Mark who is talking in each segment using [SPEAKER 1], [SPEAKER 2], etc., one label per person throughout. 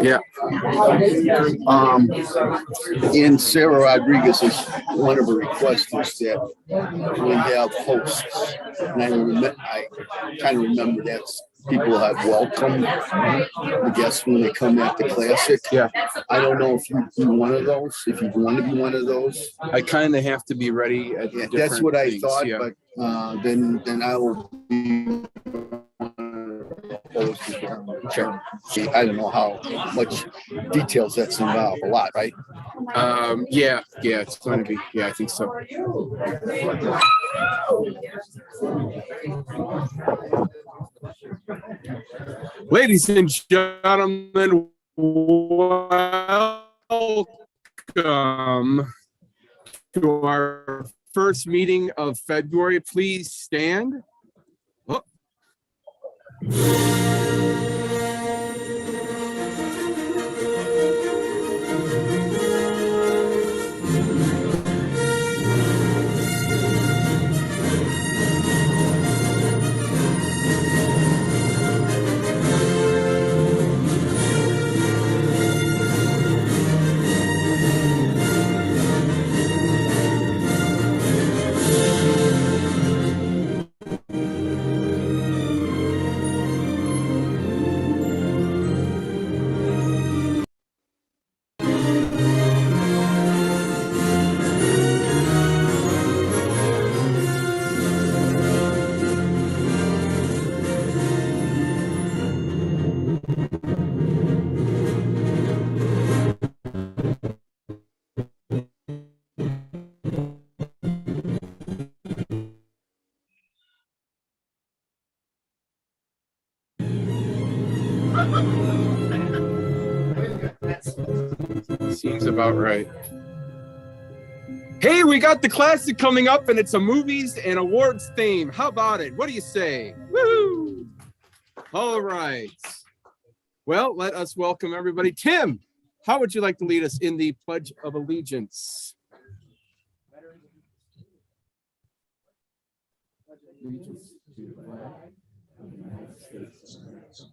[SPEAKER 1] Yeah. And Sarah Rodriguez is one of her requests is that we have hosts. And I kind of remember that people have welcomed the guests when they come at the classic.
[SPEAKER 2] Yeah.
[SPEAKER 1] I don't know if you do one of those, if you want to be one of those.
[SPEAKER 2] I kind of have to be ready at
[SPEAKER 1] that's what
[SPEAKER 2] things.
[SPEAKER 1] I thought,
[SPEAKER 2] yeah.
[SPEAKER 1] But then I will be sure. I don't know how much details that's involved. A lot, right?
[SPEAKER 2] Yeah, it's going to be. Yeah, I think so. Ladies and gentlemen, welcome to our first meeting of February. Please stand. Oh. Seems about right. Hey, we got the classic coming up, and it's a movies and awards theme. How about it? What do you say? Woo! All right. Well, let us welcome everybody. Tim, how would you like to lead us in the Pledge of Allegiance? Allegiance to the flag of the United States of America,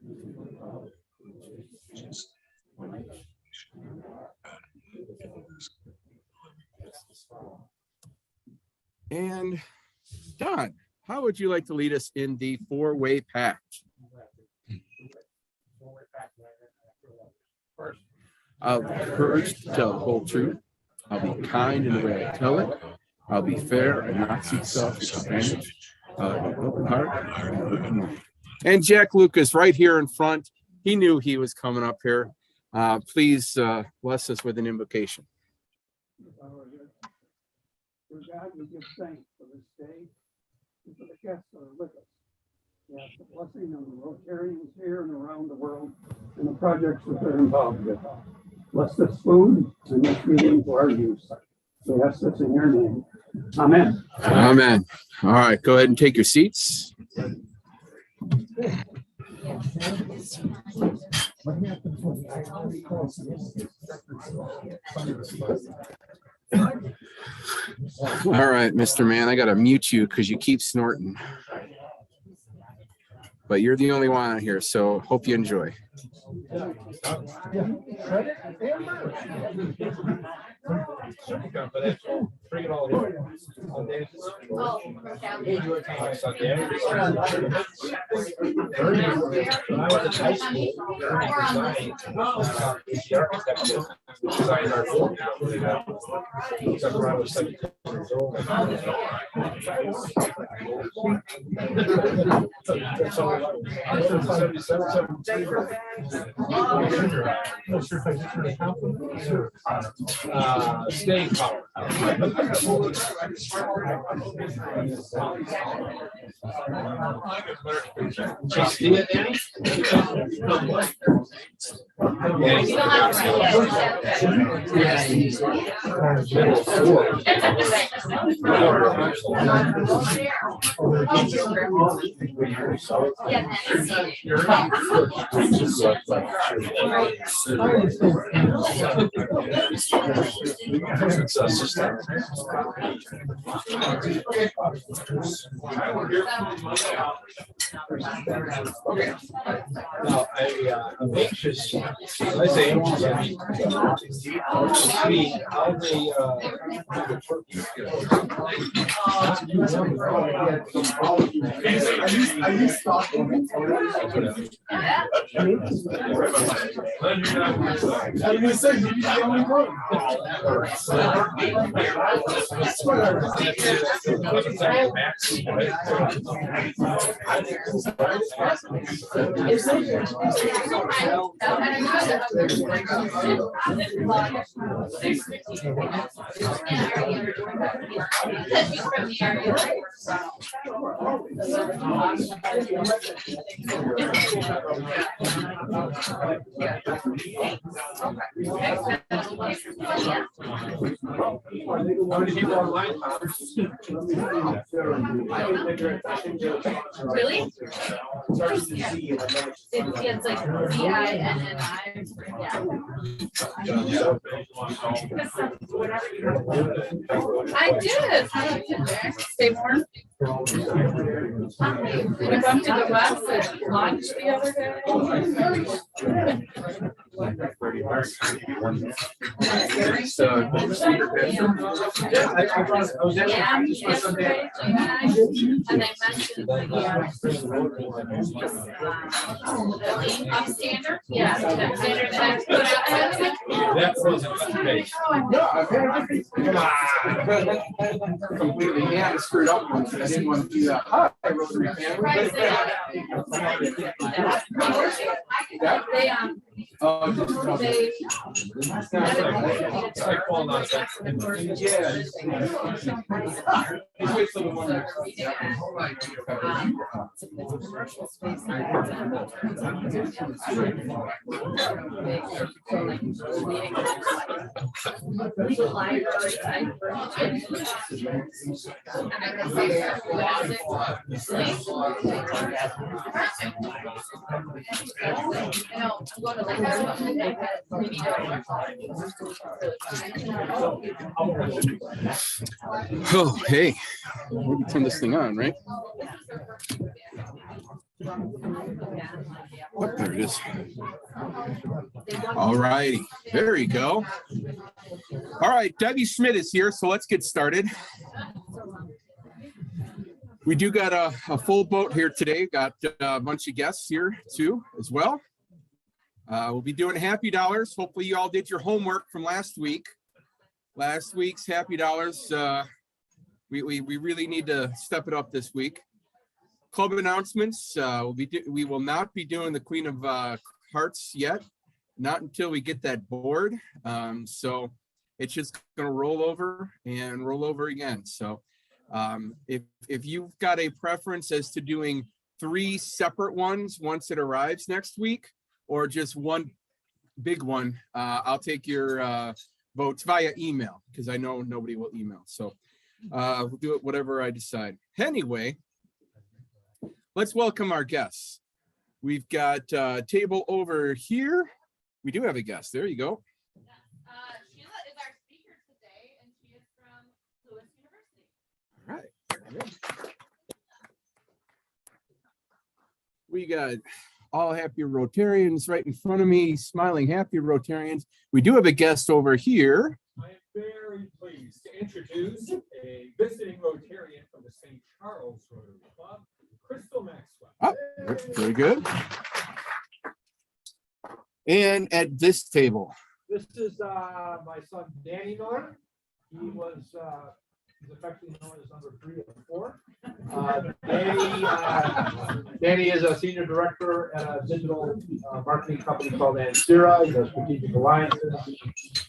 [SPEAKER 2] to the republic which is one nation. And Don, how would you like to lead us in the four-way pact? I'll have the courage to tell the whole truth. I'll be kind in the way I tell it. I'll be fair and not seek selfish advantage. I'll have an open heart. And Jack Lucas right here in front. He knew he was coming up here. Please bless us with an invocation.
[SPEAKER 3] Dear God, we give thanks for this day and for the guests that are with us. We ask the blessing on the Rotarians here and around the world and the projects that they're involved with. Bless this food and this meeting for our use. We ask this in your name. Amen.
[SPEAKER 2] Amen. All right, go ahead and take your seats. All right, Mr. Man, I got to mute you because you keep snorting. But you're the only one here, so hope you enjoy.
[SPEAKER 4] Bring it all here. When I was in high school, the architect designed our building. Except when I was 17 years old. Staying power. See it, Danny? Now, I'm anxious. I say anxious. I mean, to see how they how many people online?
[SPEAKER 5] Really? It's like DINNI. I did. Stay warm. We bumped to the west at lunch the other day. Yeah, yesterday, and I mentioned the upstander. Yeah, the upstander that I put out.
[SPEAKER 4] That wasn't the case.
[SPEAKER 2] Completely, yeah, I screwed up once. I didn't want to do that. Hi, Rotary family.
[SPEAKER 5] They
[SPEAKER 4] It's like falling out of bed.
[SPEAKER 2] Oh, hey, we can turn this thing on, right? Oh, there it is. All righty, there you go. All right, Debbie Schmidt is here, so let's get started. We do got a full boat here today. Got a bunch of guests here too, as well. We'll be doing happy dollars. Hopefully you all did your homework from last week. Last week's happy dollars. We really need to step it up this week. Club announcements. We will not be doing the Queen of Hearts yet, not until we get that board. So it's just going to roll over and roll over again. So if you've got a preference as to doing 3 separate ones once it arrives next week, or just one big one, I'll take your votes via email, because I know nobody will email. So we'll do it whatever I decide. Anyway, let's welcome our guests. We've got a table over here. We do have a guest. There you go.
[SPEAKER 5] Sheila is our speaker today, and she is from Lewis University.
[SPEAKER 2] All right. We got all happy Rotarians right in front of me, smiling happy Rotarians. We do have a guest over here.
[SPEAKER 6] I am very pleased to introduce a visiting Rotarian from the St. Charles Rotary Club, Crystal Maxwell.
[SPEAKER 2] Oh, very good. And at this table.
[SPEAKER 4] This is my son Danny Miller. He was he's affectionately known as number 3 of 4. Danny is a senior director at a digital marketing company called Ansira. He does strategic alliances.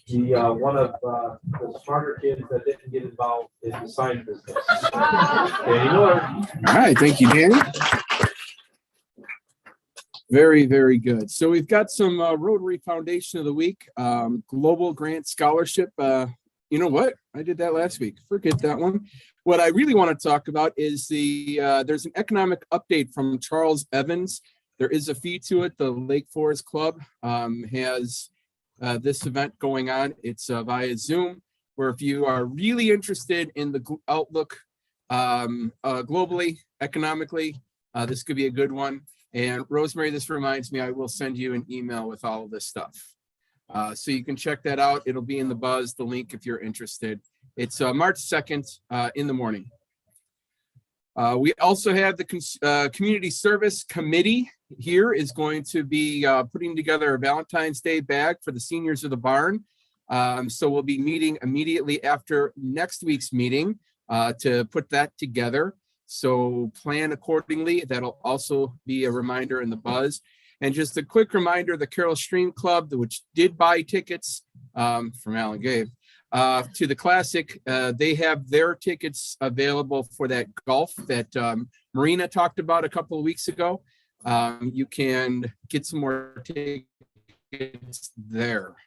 [SPEAKER 4] He one of the smarter kids that didn't get involved in the sign business. Danny Miller.
[SPEAKER 2] All right, thank you, Danny. Very, very good. So we've got some Rotary Foundation of the Week, Global Grant Scholarship. You know what? I did that last week. Forget that one. What I really want to talk about is there's an economic update from Charles Evans. There is a fee to it. The Lake Forest Club has this event going on. It's via Zoom, where if you are really interested in the outlook globally, economically, this could be a good one. And Rosemary, this reminds me, I will send you an email with all of this stuff. So you can check that out. It'll be in the buzz, the link if you're interested. It's March 2nd in the morning. We also have the Community Service Committee here is going to be putting together a Valentine's Day bag for the seniors of the barn. So we'll be meeting immediately after next week's meeting to put that together. So plan accordingly. That'll also be a reminder in the buzz. And just a quick reminder, the Carroll Stream Club, which did buy tickets from Alan Gabe to the Classic, they have their tickets available for that golf that Marina talked about a couple of weeks ago. You can get some more tickets there.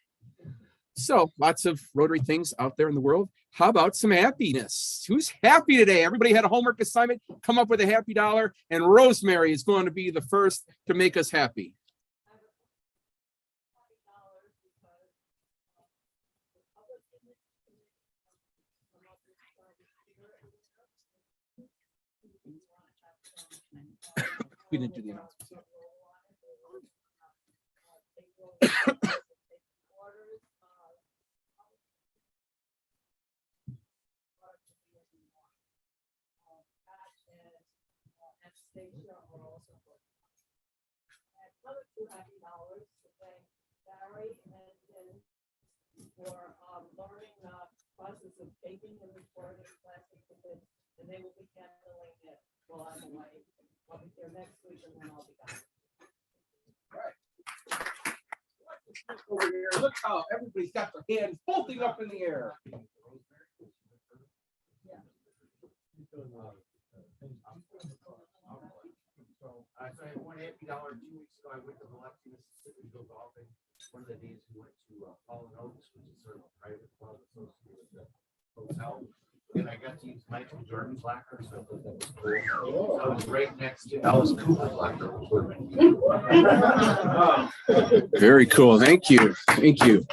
[SPEAKER 2] So lots of Rotary things out there in the world. How about some happiness? Who's happy today? Everybody had a homework assignment. Come up with a happy dollar. And Rosemary is going to be the first to make us happy. We didn't do the announcements.
[SPEAKER 7] Another $2 happy dollars to thank Barry and Jen for learning the process of taking and recording plastic tickets, and they will be handling it while I'm away. I'll be here next week and then I'll be gone.
[SPEAKER 2] Over here, look how everybody's got their hands bolting up in the air.
[SPEAKER 8] So I had one happy dollar 2 weeks ago. I went to Biloxi, Mississippi to go golfing. One of the days we went to Fallen Oaks, which is sort of a private club associated with the hotel. And I got to use Michael Jordan's locker, so I thought that was cool. I was right next to Alice Cooper's locker.
[SPEAKER 2] Very cool. Thank you. Thank you.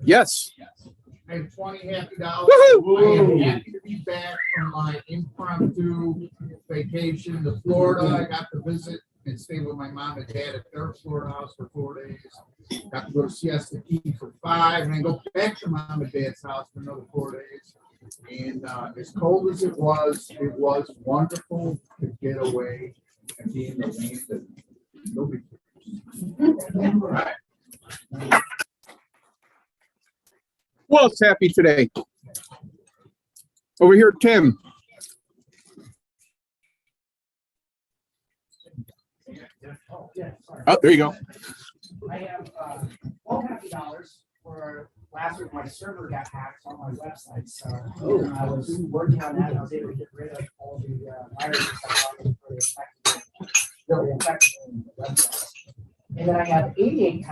[SPEAKER 2] Yes.
[SPEAKER 9] I have 20 happy dollars.
[SPEAKER 2] Woohoo!
[SPEAKER 9] I am happy to be back from my impromptu vacation to Florida. I got to visit and stay with my mom and dad at their Florida house for 4 days. Got to go to Siesta Key for 5, and then go back to mom and dad's house for another 4 days. And as cold as it was wonderful to get away and be in the land that nobody
[SPEAKER 2] Who else happy today? Over here, Tim. Oh, there you go.
[SPEAKER 8] I have $12 for last week. My server got hacked on my website, so I was working on that. And I was able to get rid of all the viruses that affected the website. And then I have $88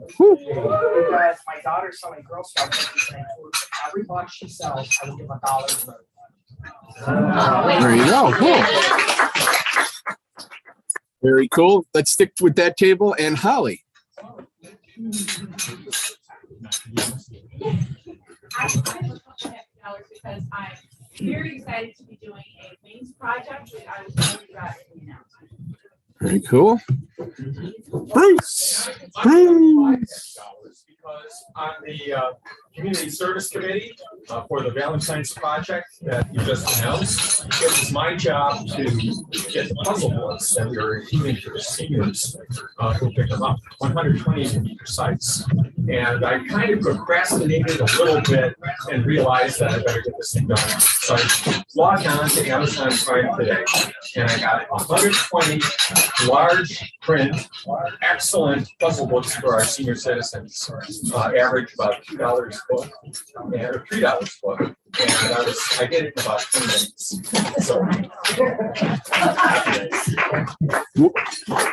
[SPEAKER 8] because my daughter's selling Girl Scout cookies, and for every box she sells, I will give $1 for it.
[SPEAKER 2] There you go. Cool. Very cool. Let's stick with that table. And Holly.
[SPEAKER 5] I have a couple of $50 because I'm very excited to be doing a wings project, which I was really glad to announce.
[SPEAKER 2] Very cool. Bruce. Bruce.
[SPEAKER 6] Because on the Community Service Committee for the Valentine's Project that you just announced, it was my job to get puzzle books that we were including for the seniors who pick them up, 120 to be precise. And I kind of procrastinated a little bit and realized that I better get this thing done. So I logged on to Amazon Prime today and I got 120 large print, excellent puzzle books for our senior citizens. Average about $2 a book, or $3 a book, and I did it in about 10 minutes. So,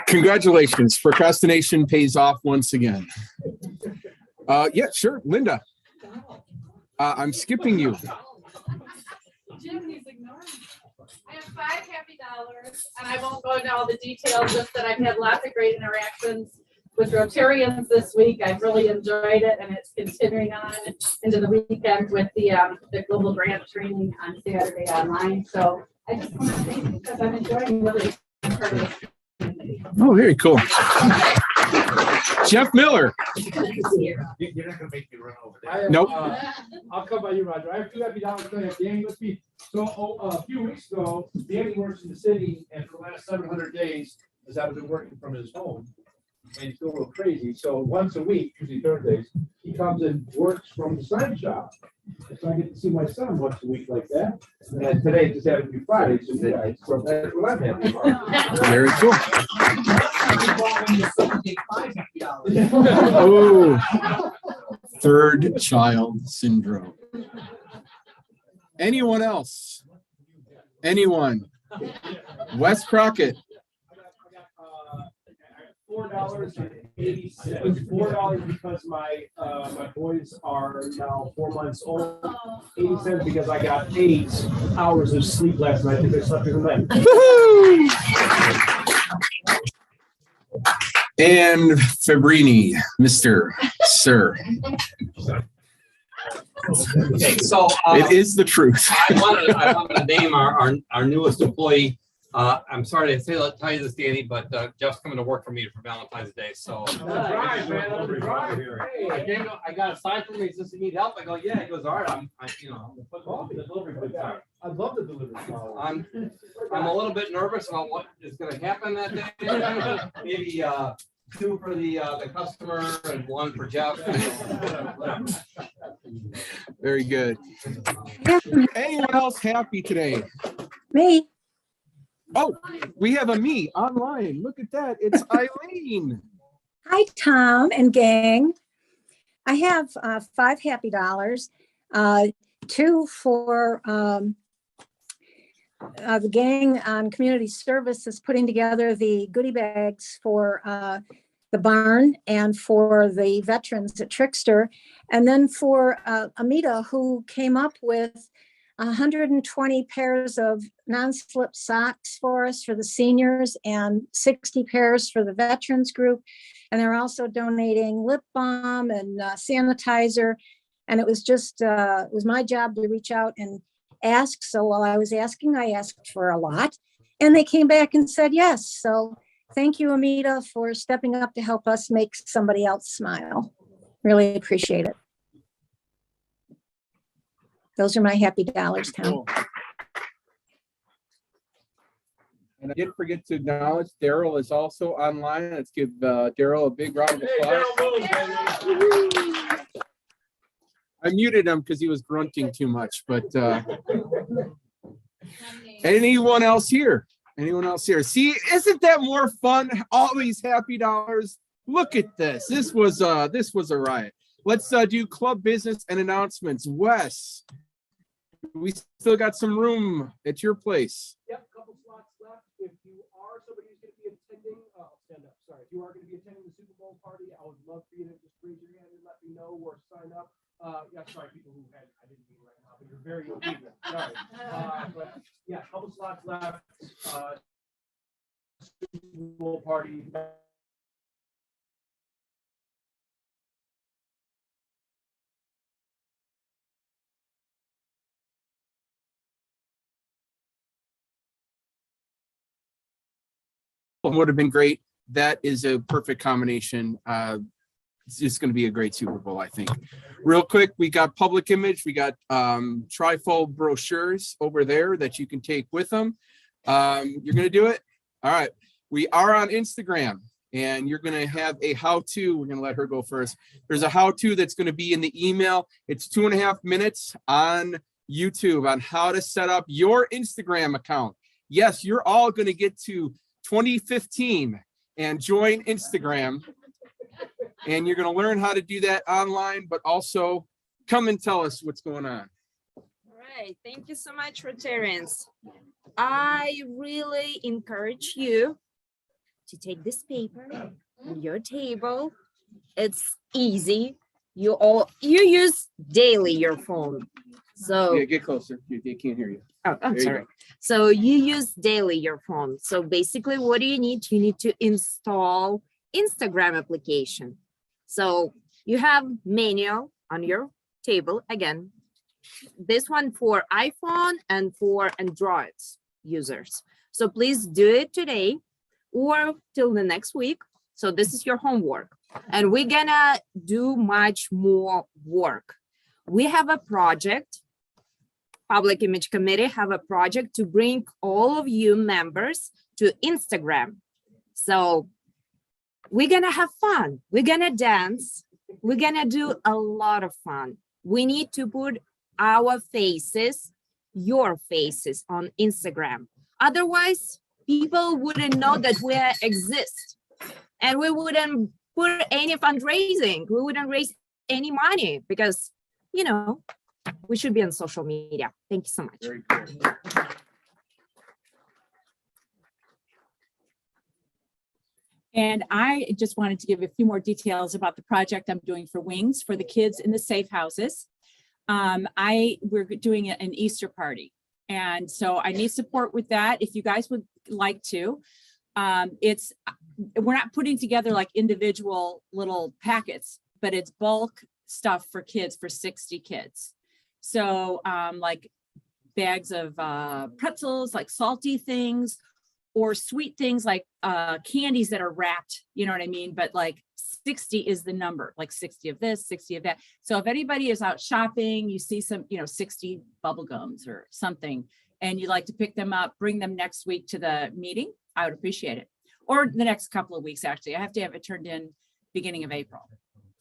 [SPEAKER 2] Congratulations. Procrastination pays off once again. Yeah, sure. Linda. I'm skipping you.
[SPEAKER 5] Jim, he's ignoring me. I have $5 and I won't go into all the details, just that I've had lots of great interactions with Rotarians this week. I've really enjoyed it, and it's continuing on into the weekend with the global grant training on Saturday online. So I just want to thank you because I'm enjoying really part of this community.
[SPEAKER 2] Oh, very cool. Jeff Miller.
[SPEAKER 8] You're not gonna make me run over there.
[SPEAKER 2] Nope.
[SPEAKER 4] I'll come by you, Roger. I have $2 to have Danny with me. So a few weeks ago, Danny works in the city, and for the last 700 days, as I've been working from his home, and he's going a little crazy. So once a week, usually Thursdays, he comes and works from the sign shop. So I get to see my son once a week like that. And today just happened to be Friday, so yeah, so that's what I'm happy about.
[SPEAKER 2] Very cool. Oh, third child syndrome. Anyone else? Anyone? Wes Crockett.
[SPEAKER 4] $4.80. $4 because my boys are now 4 months old. 80 cents because I got 8 hours of sleep last night because I slept through the night.
[SPEAKER 2] And Fabrini, Mr. Sir.
[SPEAKER 10] Okay, so
[SPEAKER 2] It is the truth.
[SPEAKER 10] I wanted to name our newest employee. I'm sorry to tell you this, Danny, but Jeff's coming to work for me for Valentine's Day. So I got a sign from me. He says, "You need help?" I go, "Yeah." He goes, "All right." I
[SPEAKER 4] love the delivery.
[SPEAKER 10] I'm a little bit nervous about what is going to happen that day. Maybe 2 for the customer and 1 for Jeff.
[SPEAKER 2] Very good. Anyone else happy today?
[SPEAKER 11] Me.
[SPEAKER 2] Oh, we have a me online. Look at that. It's Eileen.
[SPEAKER 11] Hi, Tom and gang. I have $5 happy dollars, 2 for the gang on community services putting together the goodie bags for the barn and for the veterans at Trickster. And then for Amita, who came up with 120 pairs of non-slip socks for us for the seniors and 60 pairs for the veterans group. And they're also donating lip balm and sanitizer. And it was just, it was my job to reach out and ask. So while I was asking, I asked for a lot and they came back and said yes. So thank you, Amita, for stepping up to help us make somebody else smile. Really appreciate it. Those are my happy dollars, Tom.
[SPEAKER 2] And I did forget to acknowledge Daryl is also online. Let's give Daryl a big round of applause. I muted him because he was grunting too much, but anyone else here? Anyone else here? See, isn't that more fun? All these happy dollars. Look at this. This was a riot. Let's do club business and announcements. Wes, we still got some room at your place.
[SPEAKER 12] Yep, couple slots left. If you are somebody who's going to be attending, stand up. Sorry, if you are going to be attending the Super Bowl party, I would love for you to just raise your hand and let me know or sign up. Yeah, sorry, people who had, I didn't mean right now, but you're very obedient. Sorry. But yeah, couple slots left. Super Bowl party.
[SPEAKER 2] Would have been great. That is a perfect combination. It's just going to be a great Super Bowl, I think. Real quick, we got public image. We got trifold brochures over there that you can take with them. You're going to do it? All right. We are on Instagram, and you're going to have a how-to. We're going to let her go first. There's a how-to that's going to be in the email. It's 2.5 minutes on YouTube on how to set up your Instagram account. Yes, you're all going to get to 2015 and join Instagram, and you're going to learn how to do that online, but also come and tell us what's going on.
[SPEAKER 13] All right, thank you so much, Rotarians. I really encourage you to take this paper on your table. It's easy. You use daily your phone. So
[SPEAKER 2] yeah, get closer. They can't hear you.
[SPEAKER 13] Oh, I'm
[SPEAKER 2] There you
[SPEAKER 13] sorry.
[SPEAKER 2] go.
[SPEAKER 13] So you use daily your phone. So basically what do you need? You need to install Instagram application. So you have manual on your table. Again, this one for iPhone and for Android users. So please do it today or till the next week. So this is your homework. And we're gonna do much more work. We have a project. Public Image Committee have a project to bring all of you members to Instagram. So we're gonna have fun. We're gonna dance. We're gonna do a lot of fun. We need to put our faces, your faces on Instagram. Otherwise, people wouldn't know that we exist. And we wouldn't put any fundraising. We wouldn't raise any money because, you know, we should be on social media. Thank you so much.
[SPEAKER 2] Very cool.
[SPEAKER 14] And I just wanted to give a few more details about the project I'm doing for Wings for the kids in the safe houses. We're doing an Easter party. And so I need support with that. If you guys would like to, we're not putting together like individual little packets, but it's bulk stuff for kids for 60 kids. So like bags of pretzels, like salty things, or sweet things like candies that are wrapped, you know what I mean? But like 60 is the number, like 60 of this, 60 of that. So if anybody is out shopping, you see some, 60 bubble gums or something, and you'd like to pick them up, bring them next week to the meeting, I would appreciate it. Or the next couple of weeks, actually. I have to have it turned in beginning of April.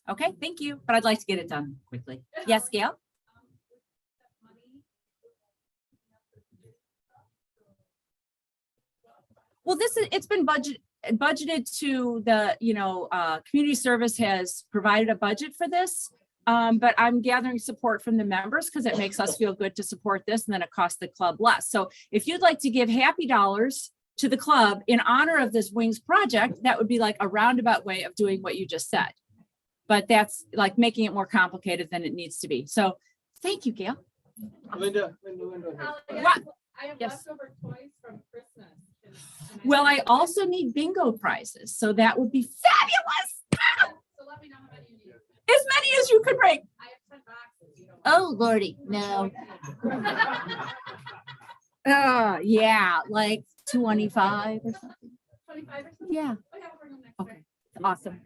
[SPEAKER 14] Okay, thank you. But I'd like to get it done quickly. Yes, Gail? Well, it's been budgeted to the, community service has provided a budget for this. But I'm gathering support from the members because it makes us feel good to support this, and then it costs the club less. So if you'd like to give happy dollars to the club in honor of this Wings project, that would be like a roundabout way of doing what you just said. But that's like making it more complicated than it needs to be. So thank you, Gail.
[SPEAKER 2] Linda.
[SPEAKER 5] I have
[SPEAKER 14] Yes.
[SPEAKER 5] leftover toys from Christmas.
[SPEAKER 14] Well, I also need bingo prizes, so that would be fabulous.
[SPEAKER 5] So let me know how many you need.
[SPEAKER 14] As many as you could bring.
[SPEAKER 5] I have 10 boxes. You know.
[SPEAKER 14] Oh, Lordy, no. Yeah, like 25 or something.
[SPEAKER 5] 25 or something?
[SPEAKER 14] Yeah.
[SPEAKER 5] Okay, I'll bring them next
[SPEAKER 14] Okay,
[SPEAKER 5] time.
[SPEAKER 14] awesome.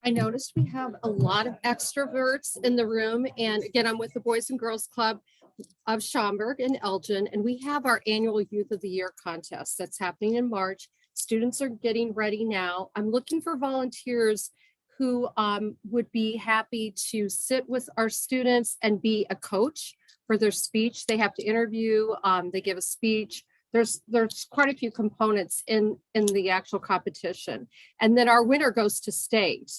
[SPEAKER 15] I noticed we have a lot of extroverts in the room. And again, I'm with the Boys and Girls Club of Schaumburg and Elgin, and we have our annual Youth of the Year contest that's happening in March. Students are getting ready now. I'm looking for volunteers who would be happy to sit with our students and be a coach for their speech. They have to interview, they give a speech. There's quite a few components in the actual competition. And then our winner goes to state.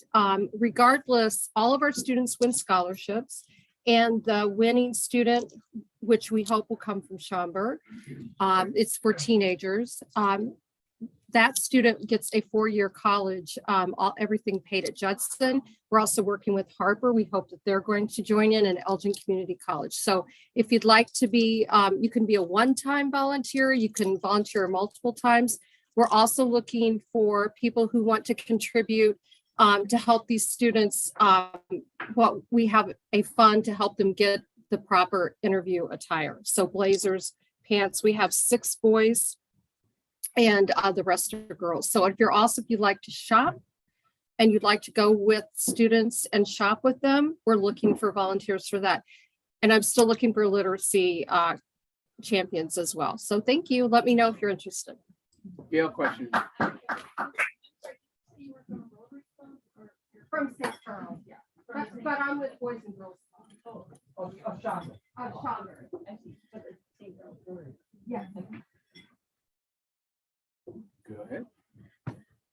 [SPEAKER 15] Regardless, all of our students win scholarships, and the winning student, which we hope will come from Schaumburg, it's for teenagers. That student gets a 4-year college, everything paid at Judson. We're also working with Harper. We hope that they're going to join in Elgin Community College. So if you'd like to be, you can be a one-time volunteer. You can volunteer multiple times. We're also looking for people who want to contribute to help these students. We have a fund to help them get the proper interview attire. So blazers, pants. We have 6 boys and the rest are girls. So if you'd like to shop and you'd like to go with students and shop with them, we're looking for volunteers for that. And I'm still looking for literacy champions as well. So thank you. Let me know if you're interested.
[SPEAKER 2] Gail, question.
[SPEAKER 15] From St. Charles, yeah. But I'm with Boys and Girls.
[SPEAKER 4] Of Schaumburg.
[SPEAKER 15] Of Schaumburg. Yeah.
[SPEAKER 2] Go ahead.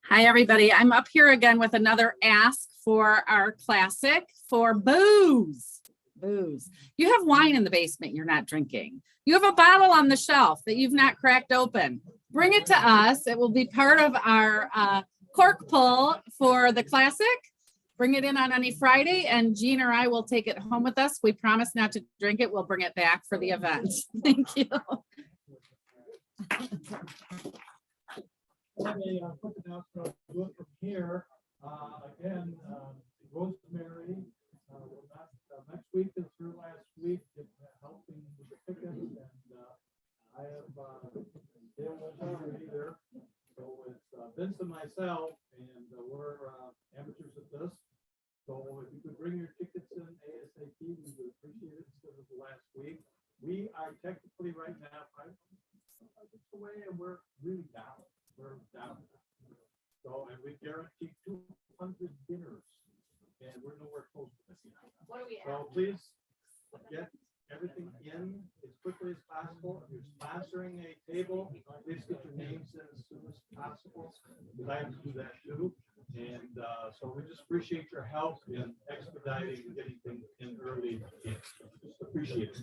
[SPEAKER 14] Hi, everybody. I'm up here again with another ask for our classic for booze. Booze. You have wine in the basement you're not drinking. You have a bottle on the shelf that you've not cracked open. Bring it to us. It will be part of our cork pull for the classic. Bring it in on any Friday, and Jean or I will take it home with us. We promise not to drink it. We'll bring it back for the event. Thank you.
[SPEAKER 4] Let me put the announcement from here. Again, Rosemary, next week is her last week helping with the tickets, and I have Dale already there. So it's Vince and myself, and we're amateurs at this. So if you could bring your tickets in ASAP, we would appreciate it instead of the last week. We are technically right now 5 weeks away, and we're really down. We're down. So, and we guarantee 200 dinners, and we're nowhere close to this.
[SPEAKER 5] What do we have?
[SPEAKER 4] So please get everything in as quickly as possible. If you're sponsoring a table, please get your names in as soon as possible, because I have to do that too. And so we just appreciate your help in expediting and getting things in early. Just appreciate it.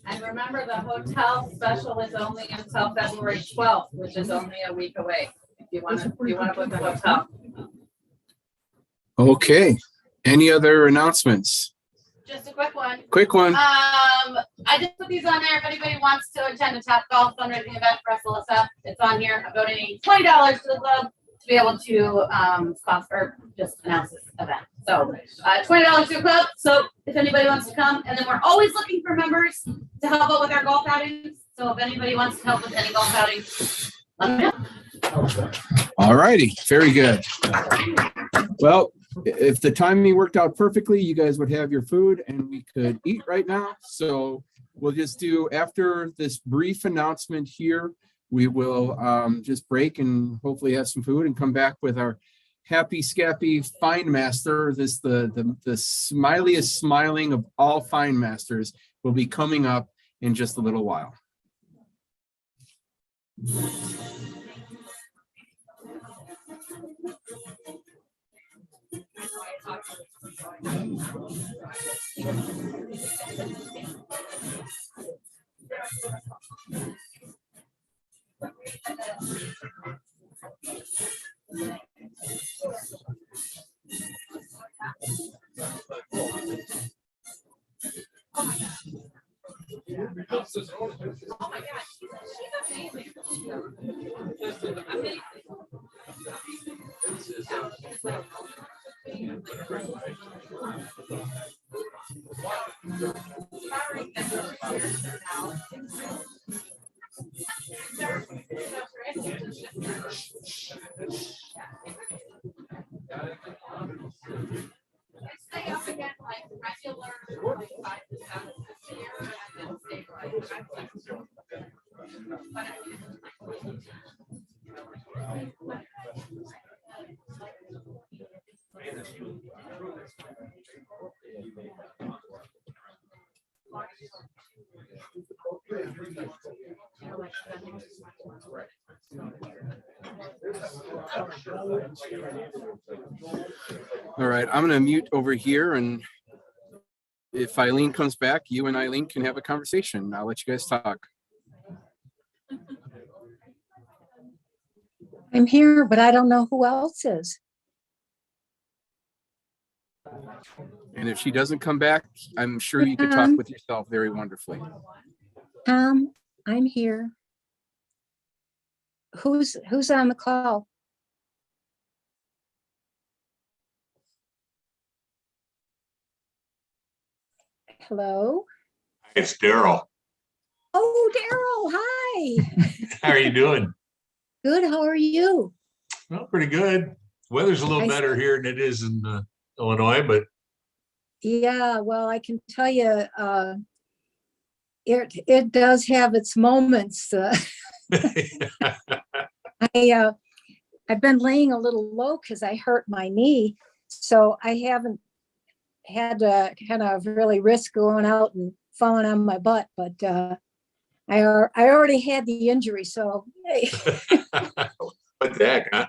[SPEAKER 5] And remember, the hotel special is only until February 12th, which is only a week away. If you want to book the hotel.
[SPEAKER 2] Okay. Any other announcements?
[SPEAKER 5] Just a quick one.
[SPEAKER 2] Quick one.
[SPEAKER 5] I just put these on there. If anybody wants to attend a Top Golf fundraising event for Alyssa, it's on here. I'm donating $20 to the club to be able to sponsor, just announce this event. So $20 to a club. So if anybody wants to come, and then we're always looking for members to help out with our golf outings. So if anybody wants to help with any golf outings, let me know.
[SPEAKER 2] All righty. Very good. Well, if the timing worked out perfectly, you guys would have your food and we could eat right now. So we'll just do, after this brief announcement here, we will just break and hopefully have some food and come back with our happy Scappy Fine Master. This the smiliest smiling of all Fine Masters will be coming up in just a little while.
[SPEAKER 5] Oh my gosh, she's amazing.
[SPEAKER 2] All right, I'm gonna mute over here, and if Eileen comes back, you and Eileen can have a conversation. I'll let you guys talk.
[SPEAKER 11] I'm here, but I don't know who else is.
[SPEAKER 2] And if she doesn't come back, I'm sure you could talk with yourself very wonderfully.
[SPEAKER 11] Tom, I'm here. Who's on the call? Hello?
[SPEAKER 16] It's Daryl.
[SPEAKER 11] Oh, Daryl, hi.
[SPEAKER 16] How are you doing?
[SPEAKER 11] Good, how are you?
[SPEAKER 16] Well, pretty good. Weather's a little better here than it is in Illinois, but
[SPEAKER 11] Yeah, well, I can tell you, it does have its moments. I've been laying a little low because I hurt my knee, so I haven't had to kind of really risk going out and falling on my butt. But I already had the injury, so hey.
[SPEAKER 16] what the heck, huh?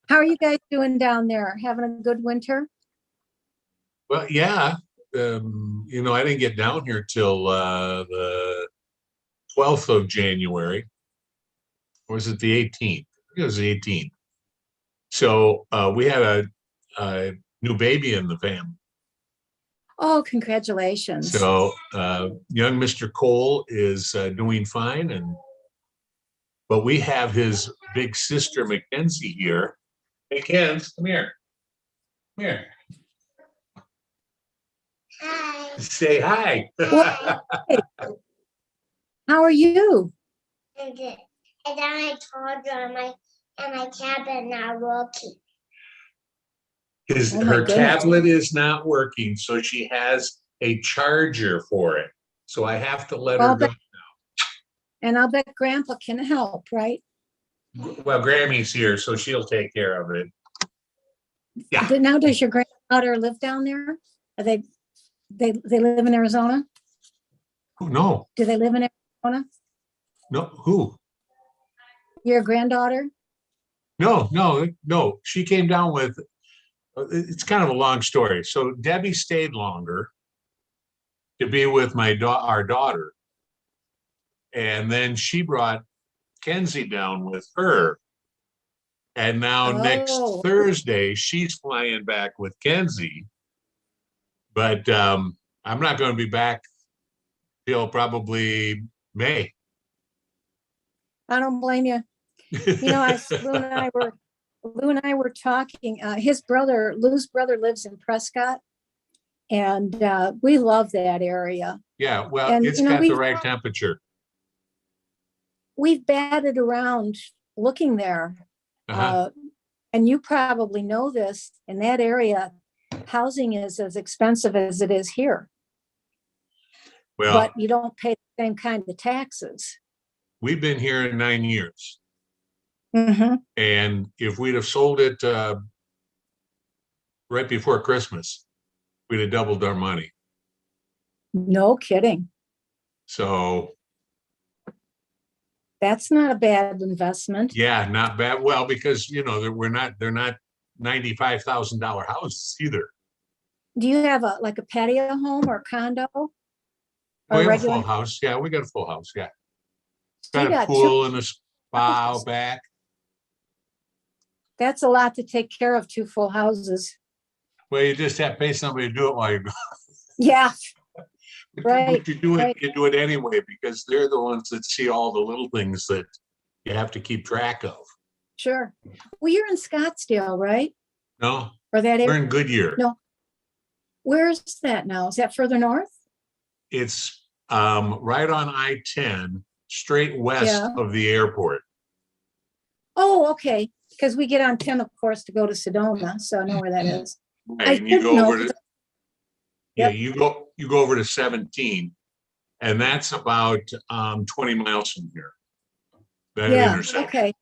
[SPEAKER 11] How are you guys doing down there? Having a good winter?
[SPEAKER 16] Well, yeah. I didn't get down here till the 12th of January. Or was it the 18th? I think it was the 18th. So we had a new baby in the family.
[SPEAKER 11] Oh, congratulations.
[SPEAKER 16] So young Mr. Cole is doing fine, but we have his big sister Mackenzie here. Hey, Kenz, come here. Come here.
[SPEAKER 17] Hi.
[SPEAKER 16] Say hi.
[SPEAKER 11] How are you?
[SPEAKER 17] I'm good. And then I told you my tablet not working.
[SPEAKER 16] Her tablet is not working, so she has a charger for it. So I have to let her go now.
[SPEAKER 11] And I'll bet Grandpa can help, right?
[SPEAKER 16] Well, Grammy's here, so she'll take care of it. Yeah.
[SPEAKER 11] Now, does your granddaughter live down there? Are they live in Arizona?
[SPEAKER 16] No.
[SPEAKER 11] Do they live in Arizona?
[SPEAKER 16] No. Who?
[SPEAKER 11] Your granddaughter?
[SPEAKER 16] No. She came down with. It's kind of a long story. So Debbie stayed longer to be with our daughter, and then she brought Kenzie down with her. And now next Thursday, she's flying back with Kenzie. But I'm not going to be back till probably May.
[SPEAKER 11] I don't blame you. Lou and I were talking. Lou's brother lives in Prescott, and we love that area.
[SPEAKER 16] Yeah, well, it's got the right temperature.
[SPEAKER 11] We've batted around looking there. And you probably know this, in that area, housing is as expensive as it is here.
[SPEAKER 16] Well,
[SPEAKER 11] but you don't pay the same kind of taxes.
[SPEAKER 16] We've been here 9 years.
[SPEAKER 11] Mm-hmm.
[SPEAKER 16] And if we'd have sold it right before Christmas, we'd have doubled our money.
[SPEAKER 11] No kidding.
[SPEAKER 16] So
[SPEAKER 11] that's not a bad investment.
[SPEAKER 16] Yeah, not bad. Well, because they're not $95,000 houses either.
[SPEAKER 11] Do you have a patio home or condo?
[SPEAKER 16] We have a full house. Yeah, we got a full house. Yeah. Got a pool and a spa out back.
[SPEAKER 11] That's a lot to take care of, 2 full houses.
[SPEAKER 16] Well, you just have to pay somebody to do it while you're gone.
[SPEAKER 11] Yeah. Right.
[SPEAKER 16] But you do it anyway, because they're the ones that see all the little things that you have to keep track of.
[SPEAKER 11] Sure. Well, you're in Scottsdale, right?
[SPEAKER 16] No.
[SPEAKER 11] Or that area?
[SPEAKER 16] We're in Goodyear.
[SPEAKER 11] No. Where's that now? Is that further north?
[SPEAKER 16] It's right on I-10, straight west of the airport.
[SPEAKER 11] Oh, okay. Because we get on 10, of course, to go to Sedona, so I know where that is.
[SPEAKER 16] Right, and you go over to you go over to 17, and that's about 20 miles from here. that
[SPEAKER 11] Yeah,
[SPEAKER 16] intersection.
[SPEAKER 11] okay.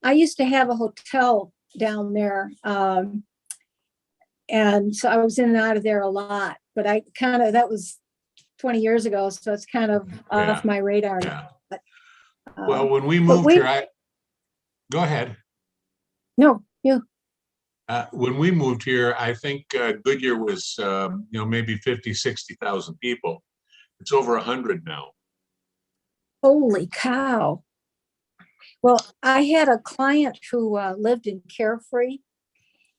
[SPEAKER 11] I used to have a hotel down there. And so I was in and out of there a lot, but that was 20 years ago. So it's kind of off my radar now. But,
[SPEAKER 16] Well, when we moved here, go ahead.
[SPEAKER 11] No, you.
[SPEAKER 16] When we moved here, I think Goodyear was, maybe 50, 60,000 people. It's over 100 now.
[SPEAKER 11] Holy cow. Well, I had a client who lived in Carefree,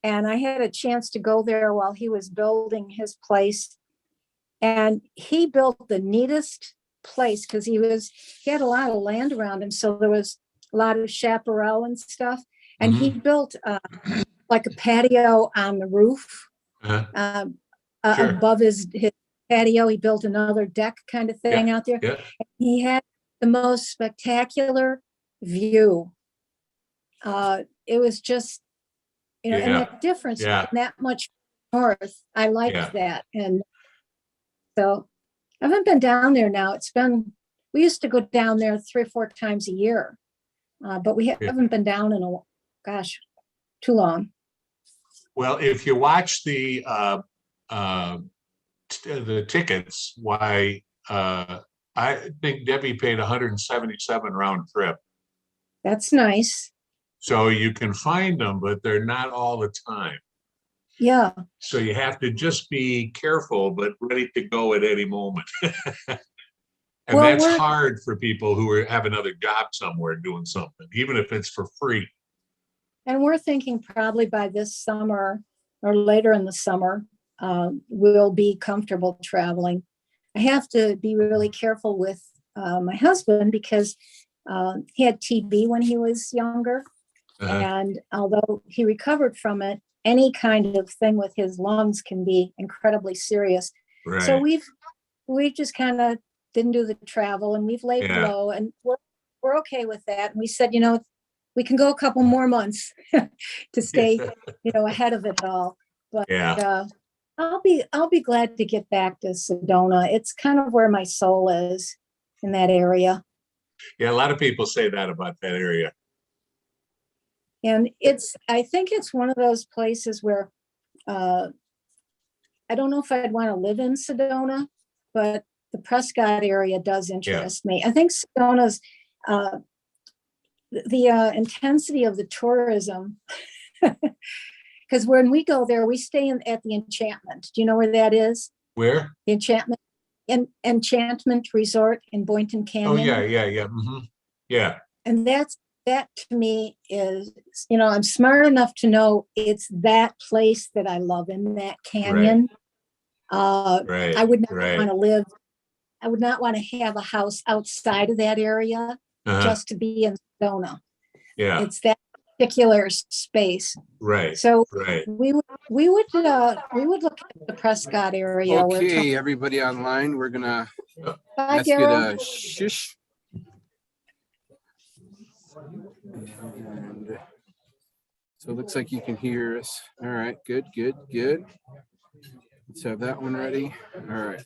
[SPEAKER 11] and I had a chance to go there while he was building his place. And he built the neatest place because he had a lot of land around him. So there was a lot of chaparral and stuff. And he built like a patio on the roof. Above his patio, he built another deck kind of thing out there. He had the most spectacular view. It was just, and the difference that much north, I liked that. And so I haven't been down there now. We used to go down there 3 or 4 times a year, but we haven't been down in too long.
[SPEAKER 16] Well, if you watch the tickets, I think Debbie paid 177 round trip.
[SPEAKER 11] That's nice.
[SPEAKER 16] So you can find them, but they're not all the time.
[SPEAKER 11] Yeah.
[SPEAKER 16] So you have to just be careful, but ready to go at any moment. And that's hard for people who have another job somewhere doing something, even if it's for free.
[SPEAKER 11] And we're thinking probably by this summer or later in the summer, we'll be comfortable traveling. I have to be really careful with my husband because he had TB when he was younger. And although he recovered from it, any kind of thing with his lungs can be incredibly serious.
[SPEAKER 16] Right.
[SPEAKER 11] So we've just kind of didn't do the travel, and we've laid low, and we're okay with that. And we said, we can go a couple more months to stay, ahead of it all. But I'll be glad to get back to Sedona. It's kind of where my soul is, in that area.
[SPEAKER 16] Yeah, a lot of people say that about that area.
[SPEAKER 11] And I think it's one of those places where I don't know if I'd want to live in Sedona, but the Prescott area does interest me. I think Sedona's the intensity of the tourism, because when we go there, we stay at the Enchantment. Do you know where that is?
[SPEAKER 16] Where?
[SPEAKER 11] The Enchantment Resort in Boynton Canyon.
[SPEAKER 16] Oh, yeah. Mm-hmm. Yeah.
[SPEAKER 11] And that to me is, I'm smart enough to know it's that place that I love, in that canyon.
[SPEAKER 16] Right.
[SPEAKER 11] I would not want to live. I would not want to have a house outside of that area just to be in Sedona.
[SPEAKER 16] Yeah.
[SPEAKER 11] It's that particular space.
[SPEAKER 16] Right.
[SPEAKER 11] So we would look at the Prescott area.
[SPEAKER 2] Okay, everybody online, we're gonna ask you to shush. And so it looks like you can hear us. All right, good. Let's have that one ready. All right.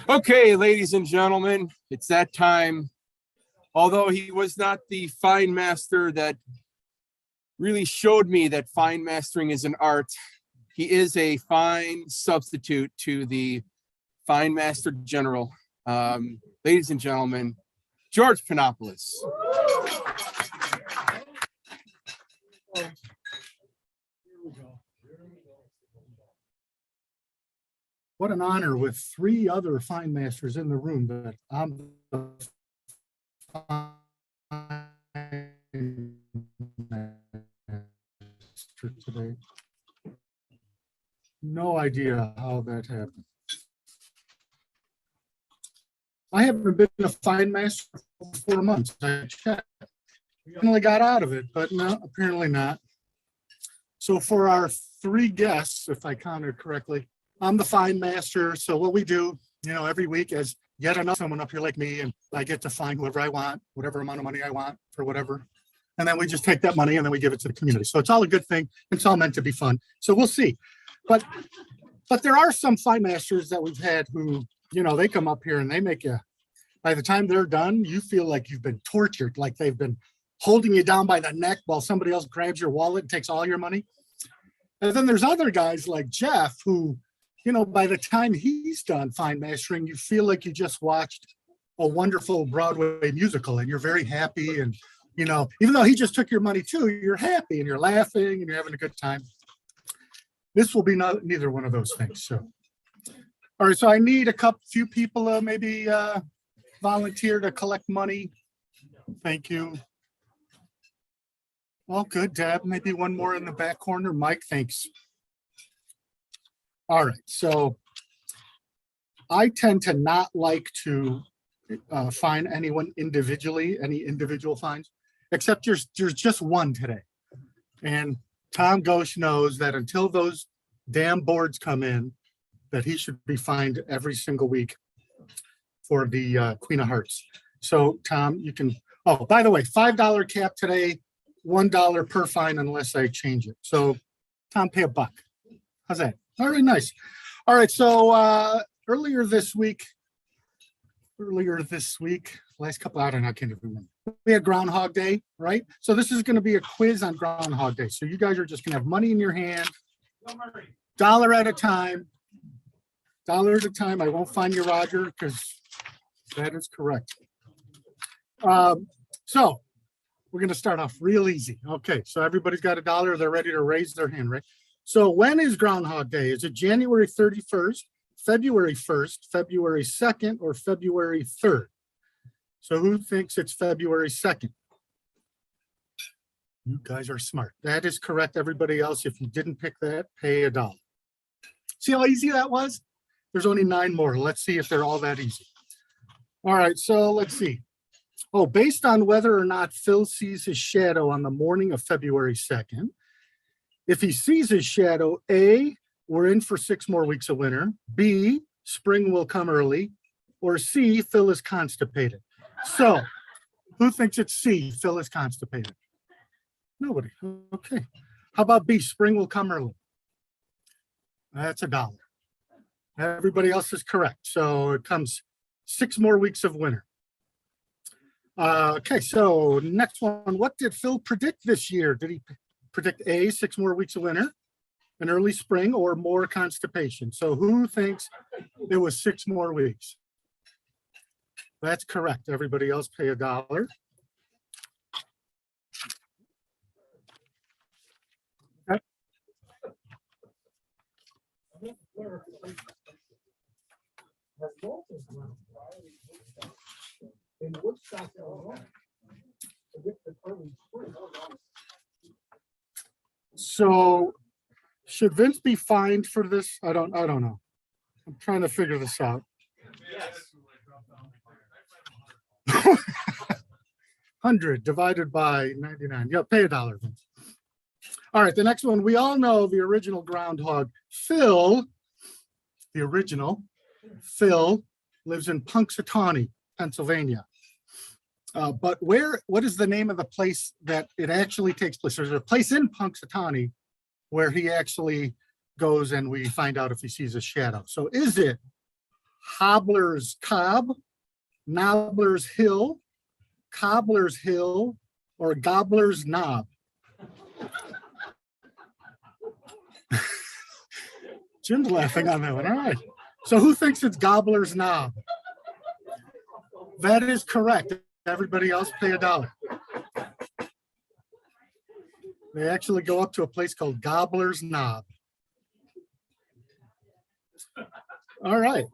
[SPEAKER 2] Okay, ladies and gentlemen, it's that time. Although he was not the fine master that really showed me that fine mastering is an art, he is a fine substitute to the fine master general. Ladies and gentlemen, George Panopoulos.
[SPEAKER 18] What an honor, with 3 other fine masters in the room, that I'm the fine master today. No idea how that happened. I haven't been a fine master for 4 months. I checked. I only got out of it, but no, apparently not. So for our 3 guests, if I counted correctly, I'm the fine master. So what we do, every week is yet another someone up here like me, and I get to find whoever I want, whatever amount of money I want for whatever. And then we just take that money and then we give it to the community. So it's all a good thing. It's all meant to be fun. So we'll see. But there are some fine masters that we've had who, they come up here and they make you By the time they're done, you feel like you've been tortured, like they've been holding you down by the neck while somebody else grabs your wallet and takes all your money. And then there's other guys like Jeff who, you know, by the time he's done fine mastering, you feel like you just watched a wonderful Broadway musical and you're very happy. And, you know, even though he just took your money too, you're happy and you're laughing and you're having a good time. This will be neither one of those things. So, all right, so I need a few people maybe volunteer to collect money. Thank you. Well, good, Deb. Maybe one more in the back corner. Mike, thanks. All right, so I tend to not like to fine anyone individually, any individual fines, except there's just one today. And Tom Ghosh knows that until those damn boards come in, that he should be fined every single week for the Queen of Hearts. So Tom, you can, oh, by the way, $5 cap today, $1 per fine unless I change it. So Tom, pay $1. How's that? All right, nice. All right, so earlier this week, last couple, I don't know, I can't even remember. We had Groundhog Day, right? So this is gonna be a quiz on Groundhog Day. So you guys are just gonna have money in your hand, dollar at a time. Dollar at a time. I won't fine you, Roger, because that is correct. So we're going to start off real easy. Okay, so everybody's got $1. They're ready to raise their hand, right? So when is Groundhog Day? Is it January 31st, February 1st, February 2nd, or February 3rd? So who thinks it's February 2nd? You guys are smart. That is correct. Everybody else, if you didn't pick that, pay $1. See how easy that was? There's only 9 more. Let's see if they're all that easy. All right, so let's see. Oh, based on whether or not Phil sees his shadow on the morning of February 2nd, if he sees his shadow, A, we're in for 6 more weeks of winter, B, spring will come early, or C, Phil is constipated. So who thinks it's C, Phil is constipated? Nobody. Okay. How about B, spring will come early? That's $1. Everybody else is correct. So it comes 6 more weeks of winter. Okay, so next one. What did Phil predict this year? Did he predict A, 6 more weeks of winter, an early spring, or more constipation? So who thinks it was 6 more weeks? That's correct. Everybody else pay $1. Okay.
[SPEAKER 3] In Woodstock, Illinois.
[SPEAKER 18] So should Vince be fined for this? I don't know. I'm trying to figure this out. 100 divided by 99. Yeah, pay $1, Vince. All right, the next one. We all know the original groundhog. Phil, the original Phil, lives in Punxsutawney, Pennsylvania. But what is the name of the place that it actually takes place? There's a place in Punxsutawney where he actually goes and we find out if he sees a shadow. So is it Hobbler's Cob, Nobbler's Hill, Cobbler's Hill, or Gobbler's Knob? Jim's laughing on that one. All right. So who thinks it's Gobbler's Knob? That is correct. Everybody else pay $1. They actually go up to a place called Gobbler's Knob. All right.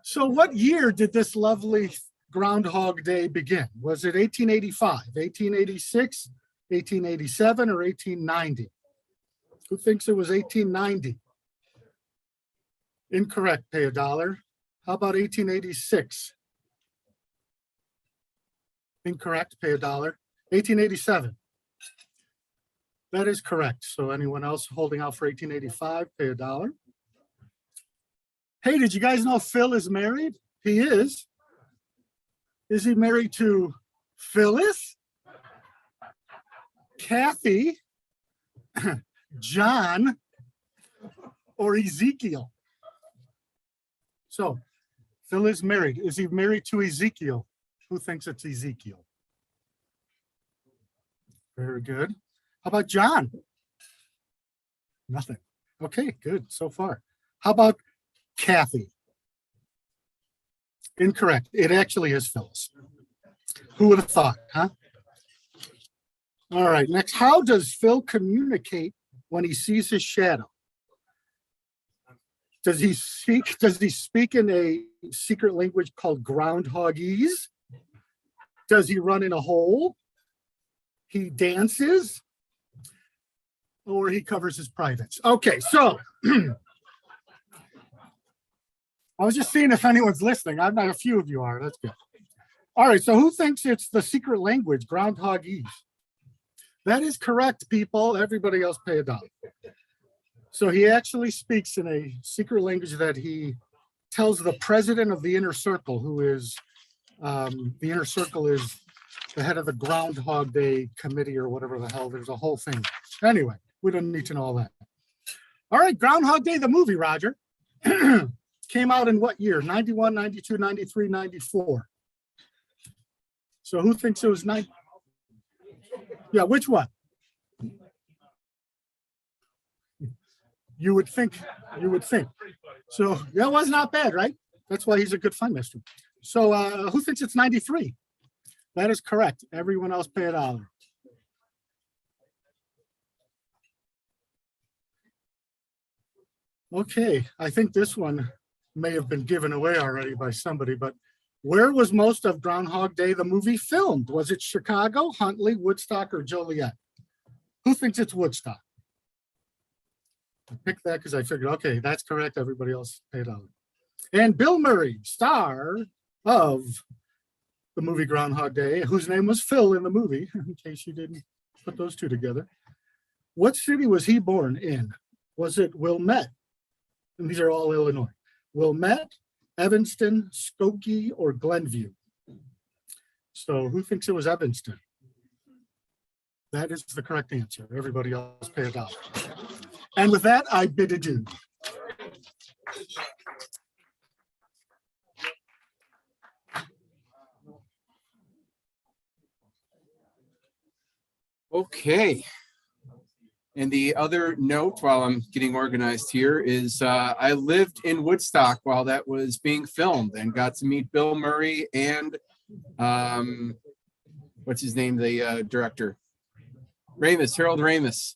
[SPEAKER 18] So what year did this lovely Groundhog Day begin? Was it 1885, 1886, 1887, or 1890? Who thinks it was 1890? Incorrect, pay $1. How about 1886? Incorrect, pay $1. 1887. That is correct. So anyone else holding out for 1885, pay $1. Hey, did you guys know Phil is married? He is. Is he married to Phyllis, Kathy, John, or Ezekiel? So Phil is married. Is he married to Ezekiel? Who thinks it's Ezekiel? Very good. How about John? Nothing. Okay, good so far. How about Kathy? Incorrect. It actually is Phyllis. Who would have thought, huh? All right, next. How does Phil communicate when he sees his shadow? Does he speak in a secret language called groundhogese? Does he run in a hole? He dances? Or he covers his privates? Okay, so I was just seeing if anyone's listening. I'm not, a few of you are. That's good. All right, so who thinks it's the secret language, groundhogese? That is correct, people. Everybody else pay $1. So he actually speaks in a secret language that he tells the president of the inner circle, who is, the inner circle is the head of the Groundhog Day committee or whatever the hell. There's a whole thing. Anyway, we don't need to know all that. All right, Groundhog Day, the movie, Roger, came out in what year? 91, 92, 93, 94. So who thinks it was 9? Yeah, which one? You would think. So that was not bad, right? That's why he's a good fund master. So who thinks it's 93? That is correct. Everyone else pay $1. Okay, I think this one may have been given away already by somebody, but where was most of Groundhog Day, the movie, filmed? Was it Chicago, Huntley, Woodstock, or Joliet? Who thinks it's Woodstock? I picked that because I figured, okay, that's correct. Everybody else paid $1. And Bill Murray, star of the movie Groundhog Day, whose name was Phil in the movie, in case you didn't put those two together. What city was he born in? Was it Wilmette? And these are all Illinois. Wilmette, Evanston, Skokie, or Glenview? So who thinks it was Evanston? That is the correct answer. Everybody else pay $1. And with that, I bid adieu.
[SPEAKER 2] Okay. And the other note while I'm getting organized here is I lived in Woodstock while that was being filmed and got to meet Bill Murray and what's his name, the director? Harold Ramis.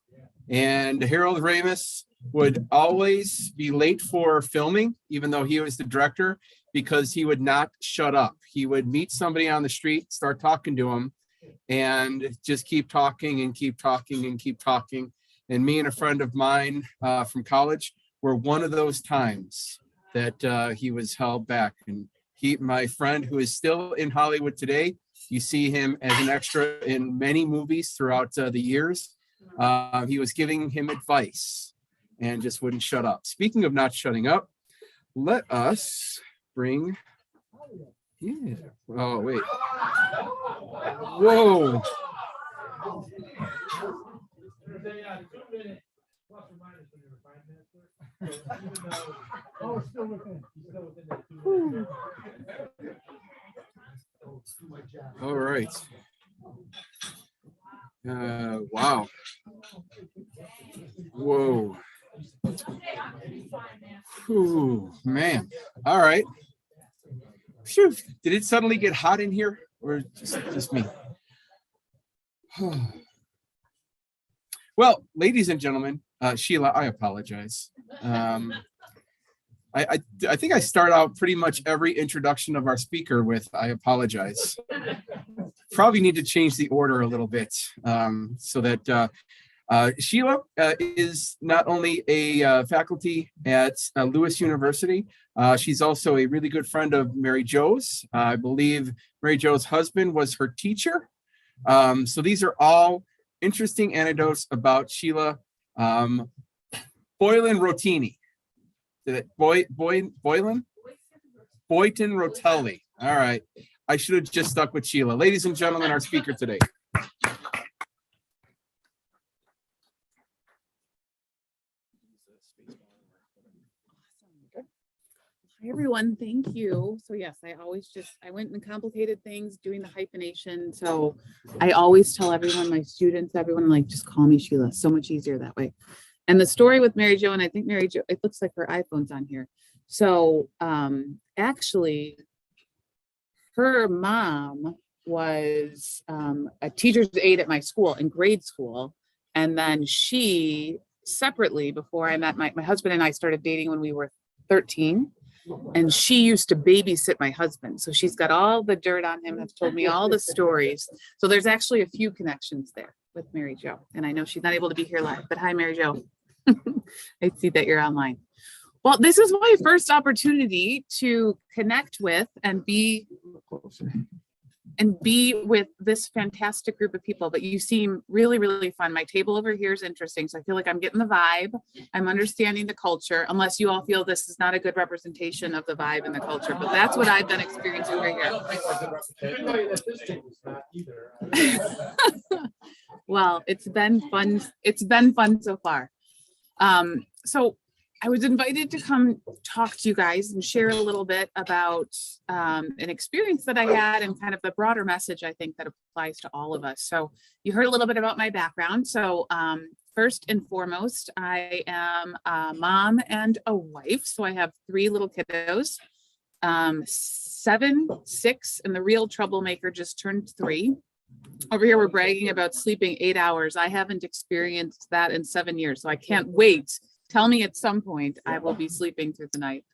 [SPEAKER 2] And Harold Ramis would always be late for filming, even though he was the director, because he would not shut up. He would meet somebody on the street, start talking to him, and just keep talking and keep talking and keep talking. And me and a friend of mine from college were one of those times that he was held back. And my friend, who is still in Hollywood today, you see him as an extra in many movies throughout the years. He was giving him advice and just wouldn't shut up. Speaking of not shutting up, let us bring, yeah. Oh, wait. Whoa.
[SPEAKER 3] Oh, it's still within.
[SPEAKER 2] All right. Wow. Whoa. Whew, man. All right. Phew. Did it suddenly get hot in here, or just me? Well, ladies and gentlemen, Sheila, I apologize. I think I start out pretty much every introduction of our speaker with "I apologize." Probably need to change the order a little bit so that Sheila is not only a faculty at Lewis University, she's also a really good friend of Mary Jo's. I believe Mary Jo's husband was her teacher. So these are all interesting anecdotes about Sheila Boylan Rotini. Boyton Rotelli. All right. I should have just stuck with Sheila. Ladies and gentlemen, our speaker today.
[SPEAKER 19] everyone. Thank you. So yes, I went and complicated things doing the hyphenation. So I always tell everyone, my students, everyone, like, just call me Sheila. So much easier that way. And the story with Mary Jo, and I think Mary Jo, it looks like her iPhone's on here. So actually, her mom was a teacher's aide at my school in grade school. And then she separately, before I met my husband and I started dating when we were 13. And she used to babysit my husband. So she's got all the dirt on him, has told me all the stories. So there's actually a few connections there with Mary Jo. And I know she's not able to be here live, but hi, Mary Jo. I see that you're online. Well, this is my first opportunity to connect with and be with this fantastic group of people, but you seem really, really fun. My table over here is interesting. So I feel like I'm getting the vibe. I'm understanding the culture, unless you all feel this is not a good representation of the vibe and the culture, but that's what I've been experiencing right here. Well, it's been fun. It's been fun so far. So I was invited to come talk to you guys and share a little bit about an experience that I had and kind of the broader message I think that applies to all of us. So you heard a little bit about my background. So first and foremost, I am a mom and a wife. So I have 3 little kiddos, 7, 6, and the real troublemaker just turned 3. Over here, we're bragging about sleeping 8 hours. I haven't experienced that in 7 years, so I can't wait. Tell me at some point I will be sleeping through the night.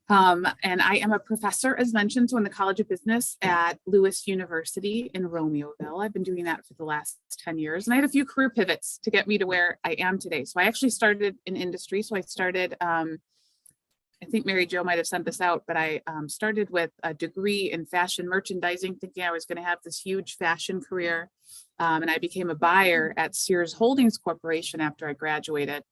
[SPEAKER 19] And I am a professor, as mentioned, so in the College of Business at Lewis University in Romeoville. I've been doing that for the last 10 years. And I had a few career pivots to get me to where I am today. So I actually started in industry. So I started, I think Mary Jo might have sent this out, but I started with a degree in fashion merchandising, thinking I was going to have this huge fashion career. And I became a buyer at Sears Holdings Corporation after I graduated.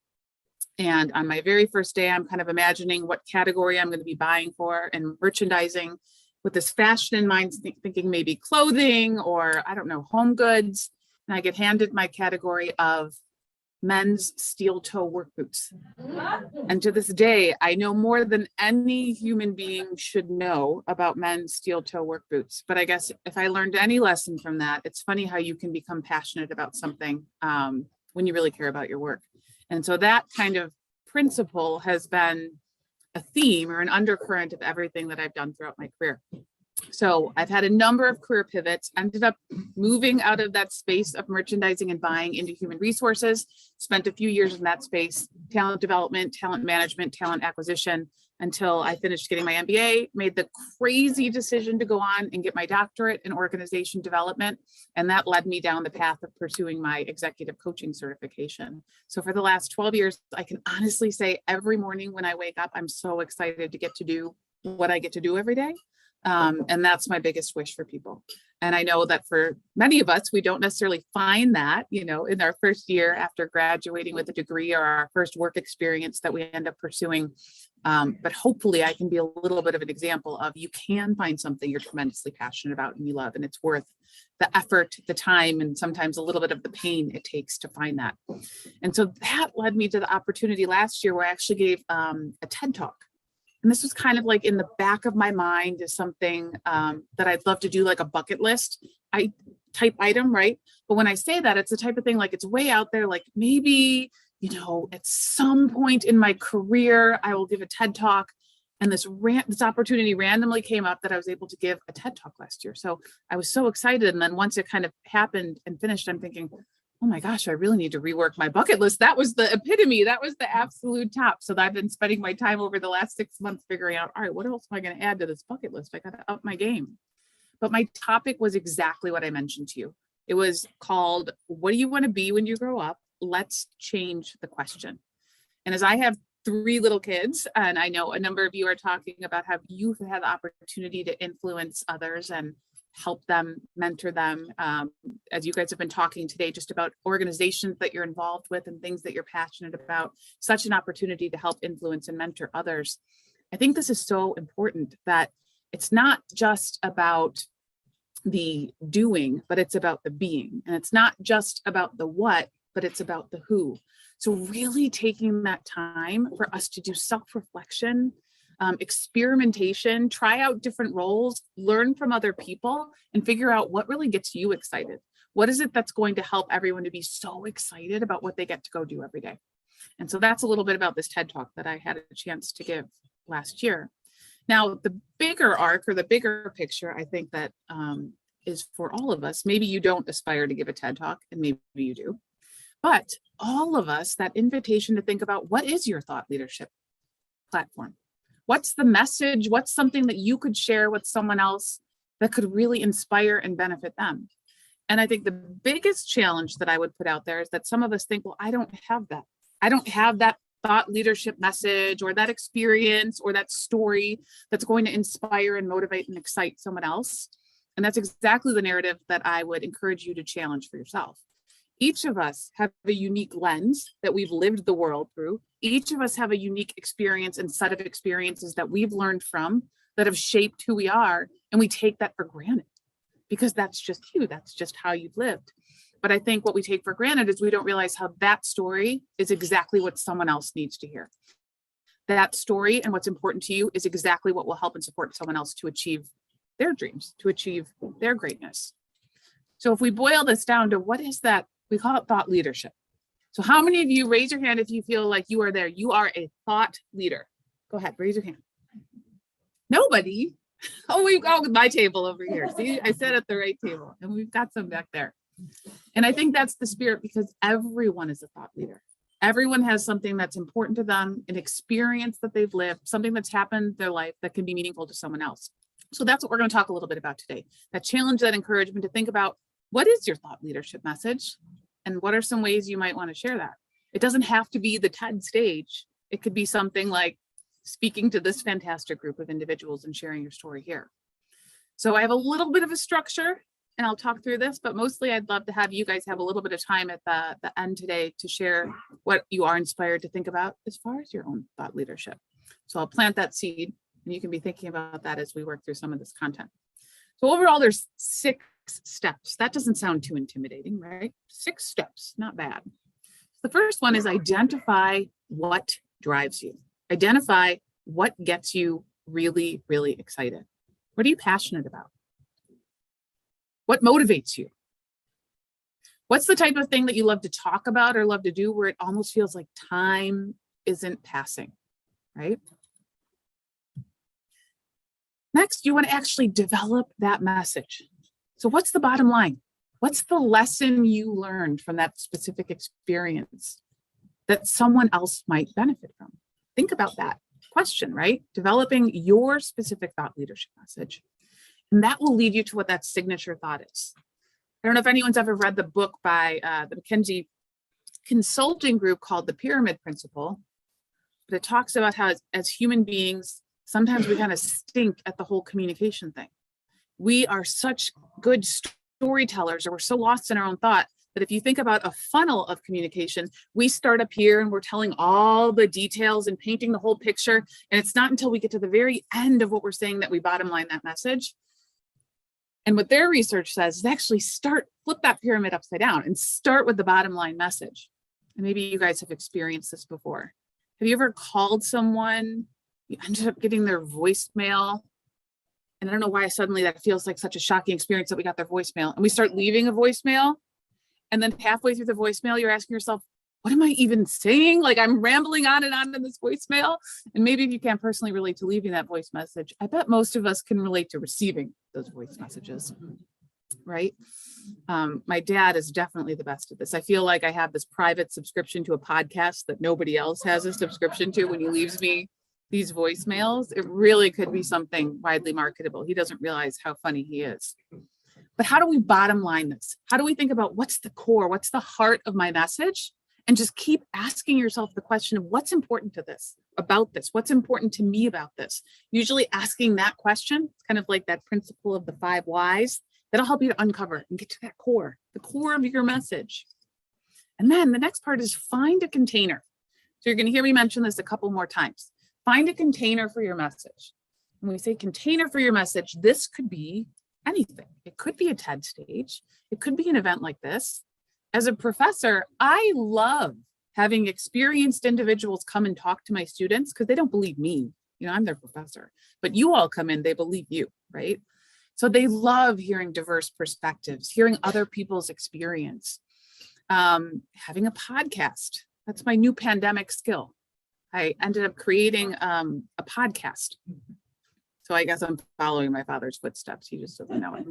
[SPEAKER 19] And on my very first day, I'm kind of imagining what category I'm going to be buying for and merchandising with this fashion in mind, thinking maybe clothing or, I don't know, home goods. And I get handed my category of men's steel toe work boots. And to this day, I know more than any human being should know about men's steel toe work boots. But I guess if I learned any lesson from that, it's funny how you can become passionate about something when you really care about your work. And so that kind of principle has been a theme or an undercurrent of everything that I've done throughout my career. So I've had a number of career pivots, ended up moving out of that space of merchandising and buying into human resources, spent a few years in that space, talent development, talent management, talent acquisition, until I finished getting my MBA, made the crazy decision to go on and get my doctorate in organization development. And that led me down the path of pursuing my executive coaching certification. So for the last 12 years, I can honestly say every morning when I wake up, I'm so excited to get to do what I get to do every day. And that's my biggest wish for people. And I know that for many of us, we don't necessarily find that, you know, in our first year after graduating with a degree or our first work experience that we end up pursuing. But hopefully I can be a little bit of an example of you can find something you're tremendously passionate about and you love, and it's worth the effort, the time, and sometimes a little bit of the pain it takes to find that. And so that led me to the opportunity last year where I actually gave a TED Talk. And this was kind of like in the back of my mind is something that I'd love to do, like a bucket list type item, right? But when I say that, it's the type of thing like it's way out there, like maybe, you know, at some point in my career, I will give a TED Talk. And this opportunity randomly came up that I was able to give a TED Talk last year. So I was so excited. And then once it kind of happened and finished, I'm thinking, oh my gosh, I really need to rework my bucket list. That was the epitome. That was the absolute top. So I've been spending my time over the last 6 months figuring out, all right, what else am I going to add to this bucket list? I got to up my game. But my topic was exactly what I mentioned to you. It was called, what do you want to be when you grow up? Let's change the question. And as I have 3 little kids, and I know a number of you are talking about how you've had the opportunity to influence others and help them, mentor them. As you guys have been talking today, just about organizations that you're involved with and things that you're passionate about, such an opportunity to help influence and mentor others. I think this is so important that it's not just about the doing, but it's about the being. And it's not just about the what, but it's about the who. So really taking that time for us to do self-reflection experimentation, try out different roles, learn from other people, and figure out what really gets you excited. What is it that's going to help everyone to be so excited about what they get to go do every day? And so that's a little bit about this TED Talk that I had a chance to give last year. Now, the bigger arc or the bigger picture, I think that is for all of us. Maybe you don't aspire to give a TED Talk, and maybe you do. But all of us, that invitation to think about, what is your thought leadership platform? What's the message? What's something that you could share with someone else that could really inspire and benefit them? And I think the biggest challenge that I would put out there is that some of us think, well, I don't have that. I don't have that thought leadership message or that experience or that story that's going to inspire and motivate and excite someone else. And that's exactly the narrative that I would encourage you to challenge for yourself. Each of us have a unique lens that we've lived the world through. Each of us have a unique experience and set of experiences that we've learned from that have shaped who we are. And we take that for granted because that's just you. That's just how you've lived. But I think what we take for granted is we don't realize how that story is exactly what someone else needs to hear. That story and what's important to you is exactly what will help and support someone else to achieve their dreams, to achieve their greatness. So if we boil this down to what is that, we call it thought leadership. So how many of you, raise your hand if you feel like you are there, you are a thought leader? Go ahead, raise your hand. Nobody? Oh, we've got my table over here. See, I sat at the right table and we've got some back there. And I think that's the spirit because everyone is a thought leader. Everyone has something that's important to them, an experience that they've lived, something that's happened in their life that can be meaningful to someone else. So that's what we're going to talk a little bit about today. That challenge, that encouragement to think about, what is your thought leadership message? And what are some ways you might want to share that? It doesn't have to be the TED stage. It could be something like speaking to this fantastic group of individuals and sharing your story here. So I have a little bit of a structure and I'll talk through this, but mostly I'd love to have you guys have a little bit of time at the end today to share what you are inspired to think about as far as your own thought leadership. So I'll plant that seed and you can be thinking about that as we work through some of this content. So overall, there's 6 steps. That doesn't sound too intimidating, right? 6 steps, not bad. The first one is identify what drives you. Identify what gets you really, really excited. What are you passionate about? What motivates you? What's the type of thing that you love to talk about or love to do where it almost feels like time isn't passing, right? Next, you want to actually develop that message. So what's the bottom line? What's the lesson you learned from that specific experience that someone else might benefit from? Think about that question, right? Developing your specific thought leadership message. And that will lead you to what that signature thought is. I don't know if anyone's ever read the book by the McKinsey Consulting Group called The Pyramid Principle, but it talks about how as human beings, sometimes we kind of stink at the whole communication thing. We are such good storytellers, or we're so lost in our own thought that if you think about a funnel of communication, we start up here and we're telling all the details and painting the whole picture. And it's not until we get to the very end of what we're saying that we bottom line that message. And what their research says is actually flip that pyramid upside down and start with the bottom line message. And maybe you guys have experienced this before. Have you ever called someone, you ended up getting their voicemail? And I don't know why suddenly that feels like such a shocking experience that we got their voicemail and we start leaving a voicemail. And then halfway through the voicemail, you're asking yourself, what am I even saying? Like I'm rambling on in this voicemail. And maybe if you can't personally relate to leaving that voice message, I bet most of us can relate to receiving those voice messages, right? My dad is definitely the best at this. I feel like I have this private subscription to a podcast that nobody else has a subscription to when he leaves me these voicemails. It really could be something widely marketable. He doesn't realize how funny he is. But how do we bottom line this? How do we think about what's the core, what's the heart of my message? And just keep asking yourself the question of what's important to this, about this, what's important to me about this. Usually asking that question, it's kind of like that principle of the 5 whys, that'll help you to uncover and get to that core, the core of your message. And then the next part is find a container. So you're going to hear me mention this a couple more times. Find a container for your message. When we say container for your message, this could be anything. It could be a TED stage. It could be an event like this. As a professor, I love having experienced individuals come and talk to my students because they don't believe me. You know, I'm their professor, but you all come in, they believe you, right? So they love hearing diverse perspectives, hearing other people's experience. Having a podcast, that's my new pandemic skill. I ended up creating a podcast. So I guess I'm following my father's footsteps. He just doesn't know it.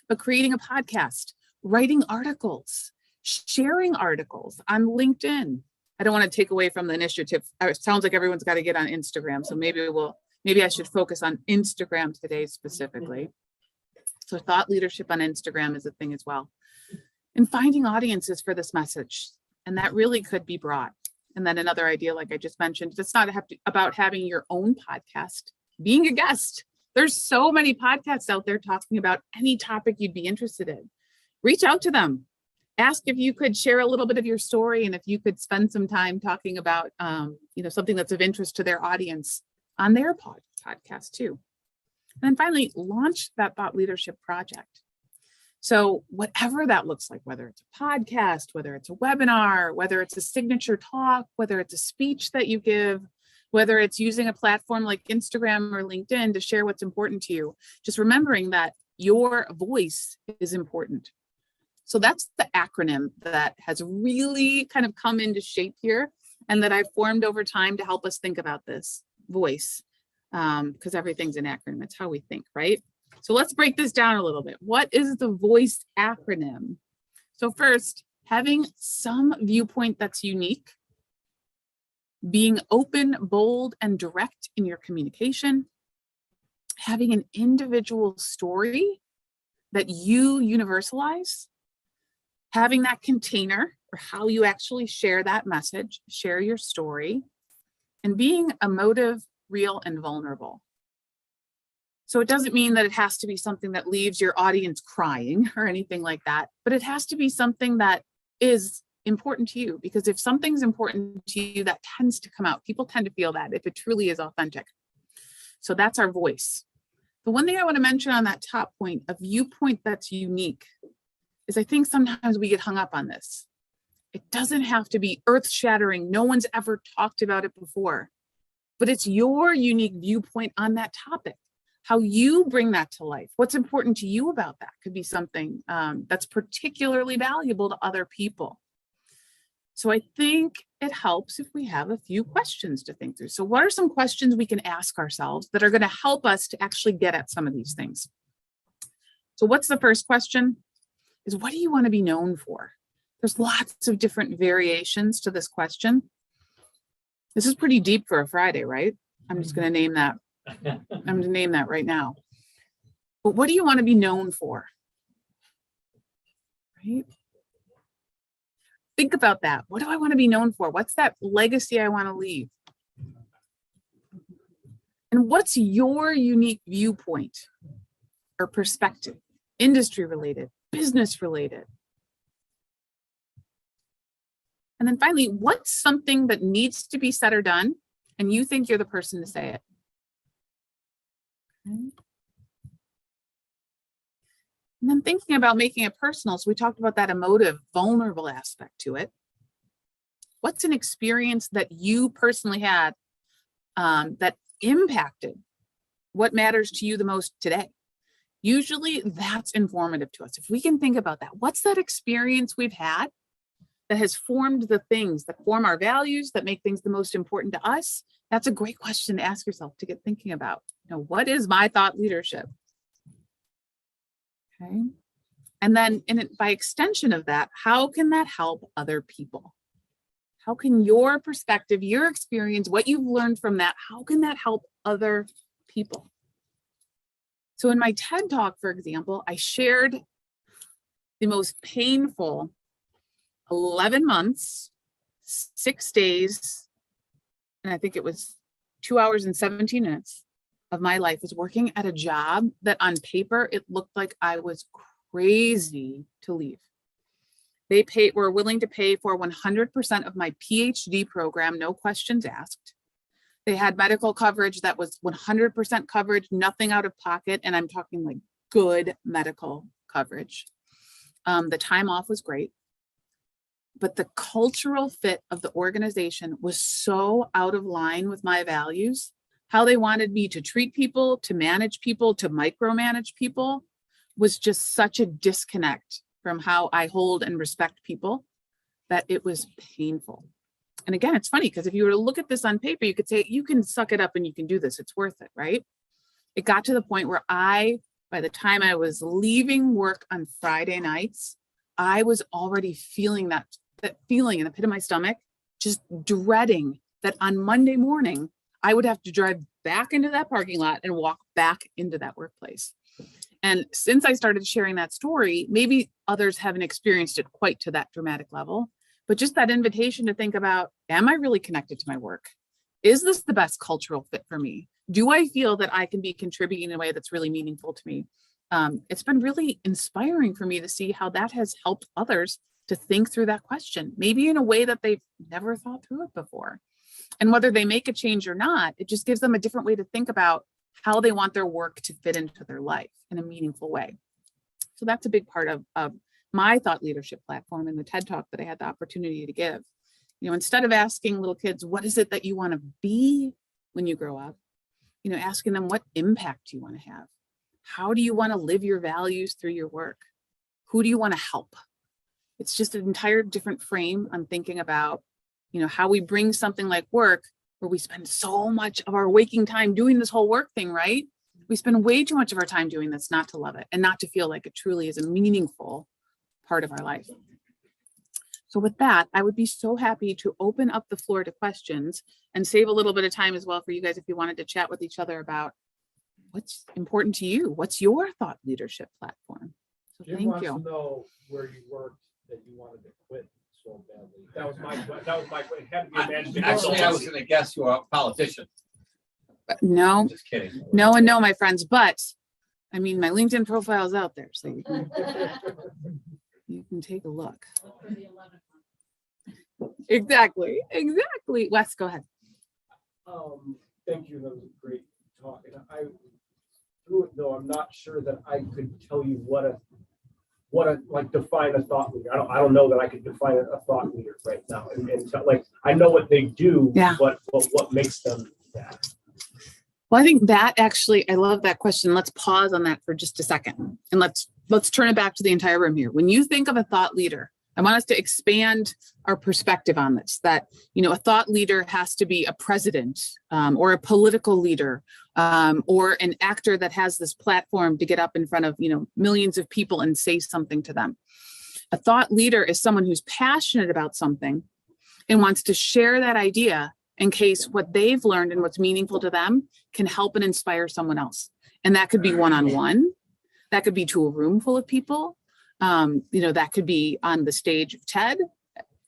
[SPEAKER 19] But creating a podcast, writing articles, sharing articles on LinkedIn. I don't want to take away from the initiative. It sounds like everyone's got to get on Instagram. So maybe I should focus on Instagram today specifically. So thought leadership on Instagram is a thing as well. And finding audiences for this message. And that really could be broad. And then another idea, like I just mentioned, it's not about having your own podcast, being a guest. There's so many podcasts out there talking about any topic you'd be interested in. Reach out to them. Ask if you could share a little bit of your story and if you could spend some time talking about something that's of interest to their audience on their podcast too. And then finally, launch that thought leadership project. So whatever that looks like, whether it's a podcast, whether it's a webinar, whether it's a signature talk, whether it's a speech that you give, whether it's using a platform like Instagram or LinkedIn to share what's important to you, just remembering that your voice is important. So that's the acronym that has really kind of come into shape here and that I've formed over time to help us think about this voice, because everything's an acronym. It's how we think, right? So let's break this down a little bit. What is the VOICE acronym? So first, having some viewpoint that's unique, being open, bold, and direct in your communication, having an individual story that you universalize, having that container for how you actually share that message, share your story, and being emotive, real, and vulnerable. So it doesn't mean that it has to be something that leaves your audience crying or anything like that, but it has to be something that is important to you, because if something's important to you, that tends to come out. People tend to feel that if it truly is authentic. So that's our voice. The one thing I want to mention on that top point, a viewpoint that's unique, is I think sometimes we get hung up on this. It doesn't have to be earth-shattering. No one's ever talked about it before, but it's your unique viewpoint on that topic. How you bring that to life, what's important to you about that could be something that's particularly valuable to other people. So I think it helps if we have a few questions to think through. So what are some questions we can ask ourselves that are going to help us to actually get at some of these things? So what's the first question? Is what do you want to be known for? There's lots of different variations to this question. This is pretty deep for a Friday, right? I'm just going to name that. I'm going to name that right now. But what do you want to be known for? Right? Think about that. What do I want to be known for? What's that legacy I want to leave? And what's your unique viewpoint or perspective? Industry related, business related. And then finally, what's something that needs to be said or done and you think you're the person to say it? And then thinking about making it personal. So we talked about that emotive, vulnerable aspect to it. What's an experience that you personally had that impacted what matters to you the most today? Usually that's informative to us. If we can think about that, what's that experience we've had that has formed the things that form our values, that make things the most important to us? That's a great question to ask yourself, to get thinking about. You know, what is my thought leadership? Okay. And then by extension of that, how can that help other people? How can your perspective, your experience, what you've learned from that, how can that help other people? So in my TED Talk, for example, I shared the most painful 11 months, 6 days, and I think it was 2 hours and 17 minutes of my life was working at a job that on paper, it looked like I was crazy to leave. They were willing to pay for 100% of my PhD program, no questions asked. They had medical coverage that was 100% coverage, nothing out of pocket. And I'm talking like good medical coverage. The time off was great. But the cultural fit of the organization was so out of line with my values how they wanted me to treat people, to manage people, to micromanage people was just such a disconnect from how I hold and respect people that it was painful. And again, it's funny because if you were to look at this on paper, you could say, you can suck it up and you can do this. It's worth it, right? It got to the point where by the time I was leaving work on Friday nights, I was already feeling that feeling in the pit of my stomach, just dreading that on Monday morning, I would have to drive back into that parking lot and walk back into that workplace. And since I started sharing that story, maybe others haven't experienced it quite to that dramatic level, but just that invitation to think about, am I really connected to my work? Is this the best cultural fit for me? Do I feel that I can be contributing in a way that's really meaningful to me? It's been really inspiring for me to see how that has helped others to think through that question, maybe in a way that they've never thought through it before. And whether they make a change or not, it just gives them a different way to think about how they want their work to fit into their life in a meaningful way. So that's a big part of my thought leadership platform and the TED Talk that I had the opportunity to give. You know, instead of asking little kids, what is it that you want to be when you grow up? You know, asking them, what impact do you want to have? How do you want to live your values through your work? Who do you want to help? It's just an entire different frame on thinking about, you know, how we bring something like work, where we spend so much of our waking time doing this whole work thing, right? We spend way too much of our time doing this not to love it and not to feel like it truly is a meaningful part of our life. So with that, I would be so happy to open up the floor to questions and save a little bit of time as well for you guys if you wanted to chat with each other about what's important to you. What's your thought leadership platform? So
[SPEAKER 12] Jim
[SPEAKER 19] thank
[SPEAKER 12] wants
[SPEAKER 19] you.
[SPEAKER 12] to know where you worked that you wanted to quit so badly. That was my question. It had to be a management.
[SPEAKER 10] Actually, I was gonna guess you are a politician.
[SPEAKER 19] No,
[SPEAKER 10] Just kidding.
[SPEAKER 19] no, and no, my friends, but I mean, my LinkedIn profile is out there, so you can take a look. Exactly. Wes, go ahead.
[SPEAKER 12] Thank you. That was a great talk. And through it though, I'm not sure that I could tell you what a like define a thought leader. I don't know that I could define a thought leader right now. And so, like, I know what they do,
[SPEAKER 19] Yeah.
[SPEAKER 12] but what makes them that?
[SPEAKER 19] Well, I think that actually, I love that question. Let's pause on that for just a second. And let's turn it back to the entire room here. When you think of a thought leader, I want us to expand our perspective on this, that, you know, a thought leader has to be a president or a political leader or an actor that has this platform to get up in front of, you know, millions of people and say something to them. A thought leader is someone who's passionate about something and wants to share that idea in case what they've learned and what's meaningful to them can help and inspire someone else. And that could be one-on-one. That could be to a room full of people. You know, that could be on the stage of TED.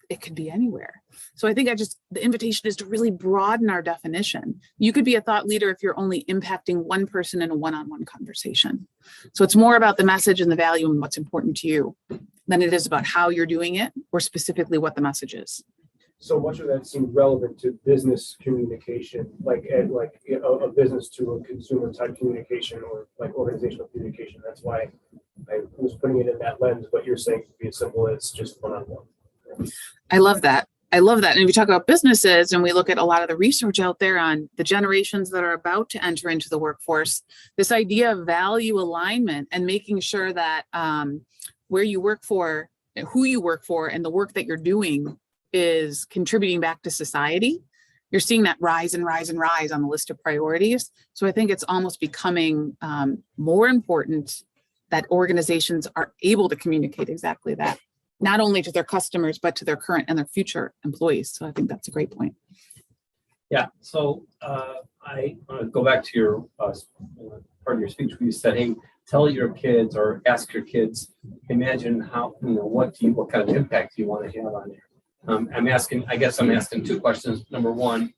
[SPEAKER 19] It could be anywhere. So I think the invitation is to really broaden our definition. You could be a thought leader if you're only impacting one person in a one-on-one conversation. So it's more about the message and the value and what's important to you than it is about how you're doing it or specifically what the message is.
[SPEAKER 12] So much of that seemed relevant to business communication, like you know, a business to a consumer type communication or like organizational communication. That's why I was putting it in that lens, but you're saying to be as simple as just one-on-one.
[SPEAKER 19] I love that. And if we talk about businesses and we look at a lot of the research out there on the generations that are about to enter into the workforce, this idea of value alignment and making sure that where you work for, who you work for, and the work that you're doing is contributing back to society. You're seeing that rise and rise and rise on the list of priorities. So I think it's almost becoming more important that organizations are able to communicate exactly that, not only to their customers, but to their current and their future employees. So I think that's a great point.
[SPEAKER 20] Yeah, so I want to go back to your part of your speech where you said, hey, tell your kids or ask your kids, imagine how, you know, what kind of impact do you want to have on it? I guess I'm asking two questions. Number one,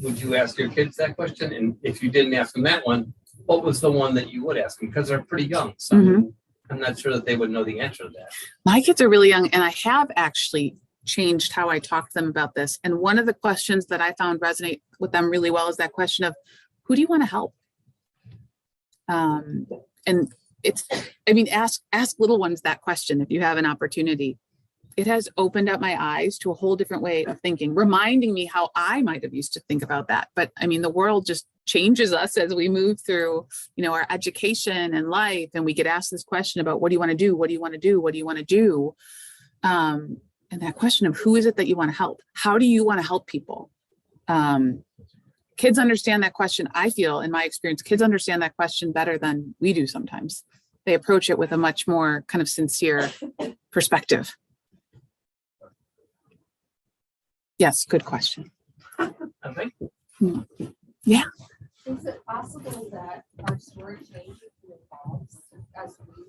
[SPEAKER 20] would you ask your kids that question? And if you didn't ask them that one, what was the one that you would ask them? Because they're pretty young. So I'm not sure that they would know the answer to that.
[SPEAKER 19] My kids are really young, and I have actually changed how I talk to them about this. And one of the questions that I found resonate with them really well is that question of, who do you want to help? And ask little ones that question if you have an opportunity. It has opened up my eyes to a whole different way of thinking, reminding me how I might have used to think about that. But I mean, the world just changes us as we move through, our education and life. And we get asked this question about, what do you want to do? What do you want to do? What do you want to do? And that question of, who is it that you want to help? How do you want to help people? Kids understand that question. I feel, in my experience, kids understand that question better than we do sometimes. They approach it with a much more kind of sincere perspective. Yes, good question. Yeah.
[SPEAKER 7] Is it possible that our story changes and evolves as we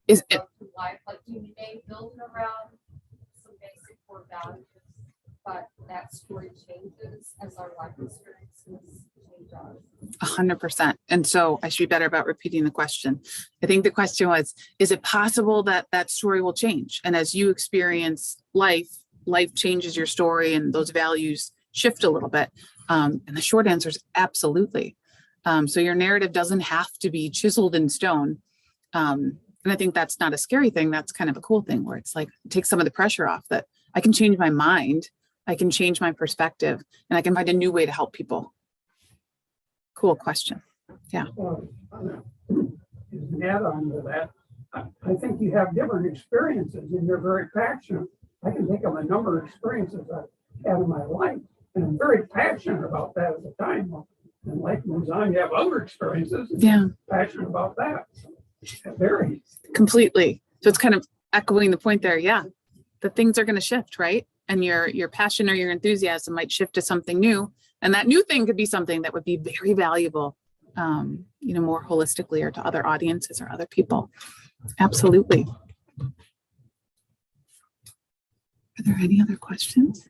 [SPEAKER 19] Is it?
[SPEAKER 7] go through life? Like, you may build it around some basic core values, but that story changes as our life experiences change us.
[SPEAKER 19] 100%. And so I should be better about repeating the question. I think the question was, is it possible that that story will change? And as you experience life changes your story and those values shift a little bit. And the short answer is absolutely. So your narrative doesn't have to be chiseled in stone. And I think that's not a scary thing. That's kind of a cool thing where it's like, take some of the pressure off, that I can change my mind, I can change my perspective, and I can find a new way to help people. Cool question. Yeah.
[SPEAKER 3] An add-on to that, I think you have different experiences and you're very passionate. I can think of a number of experiences I've had in my life, and I'm very passionate about that at the time. And life moves on, you have other experiences. And
[SPEAKER 19] yeah.
[SPEAKER 3] Passionate about that. It varies.
[SPEAKER 19] Completely. So it's kind of echoing the point there. Yeah. The things are going to shift, right? And your passion or your enthusiasm might shift to something new. And that new thing could be something that would be very valuable, more holistically, or to other audiences or other people. Absolutely. Are there any other questions?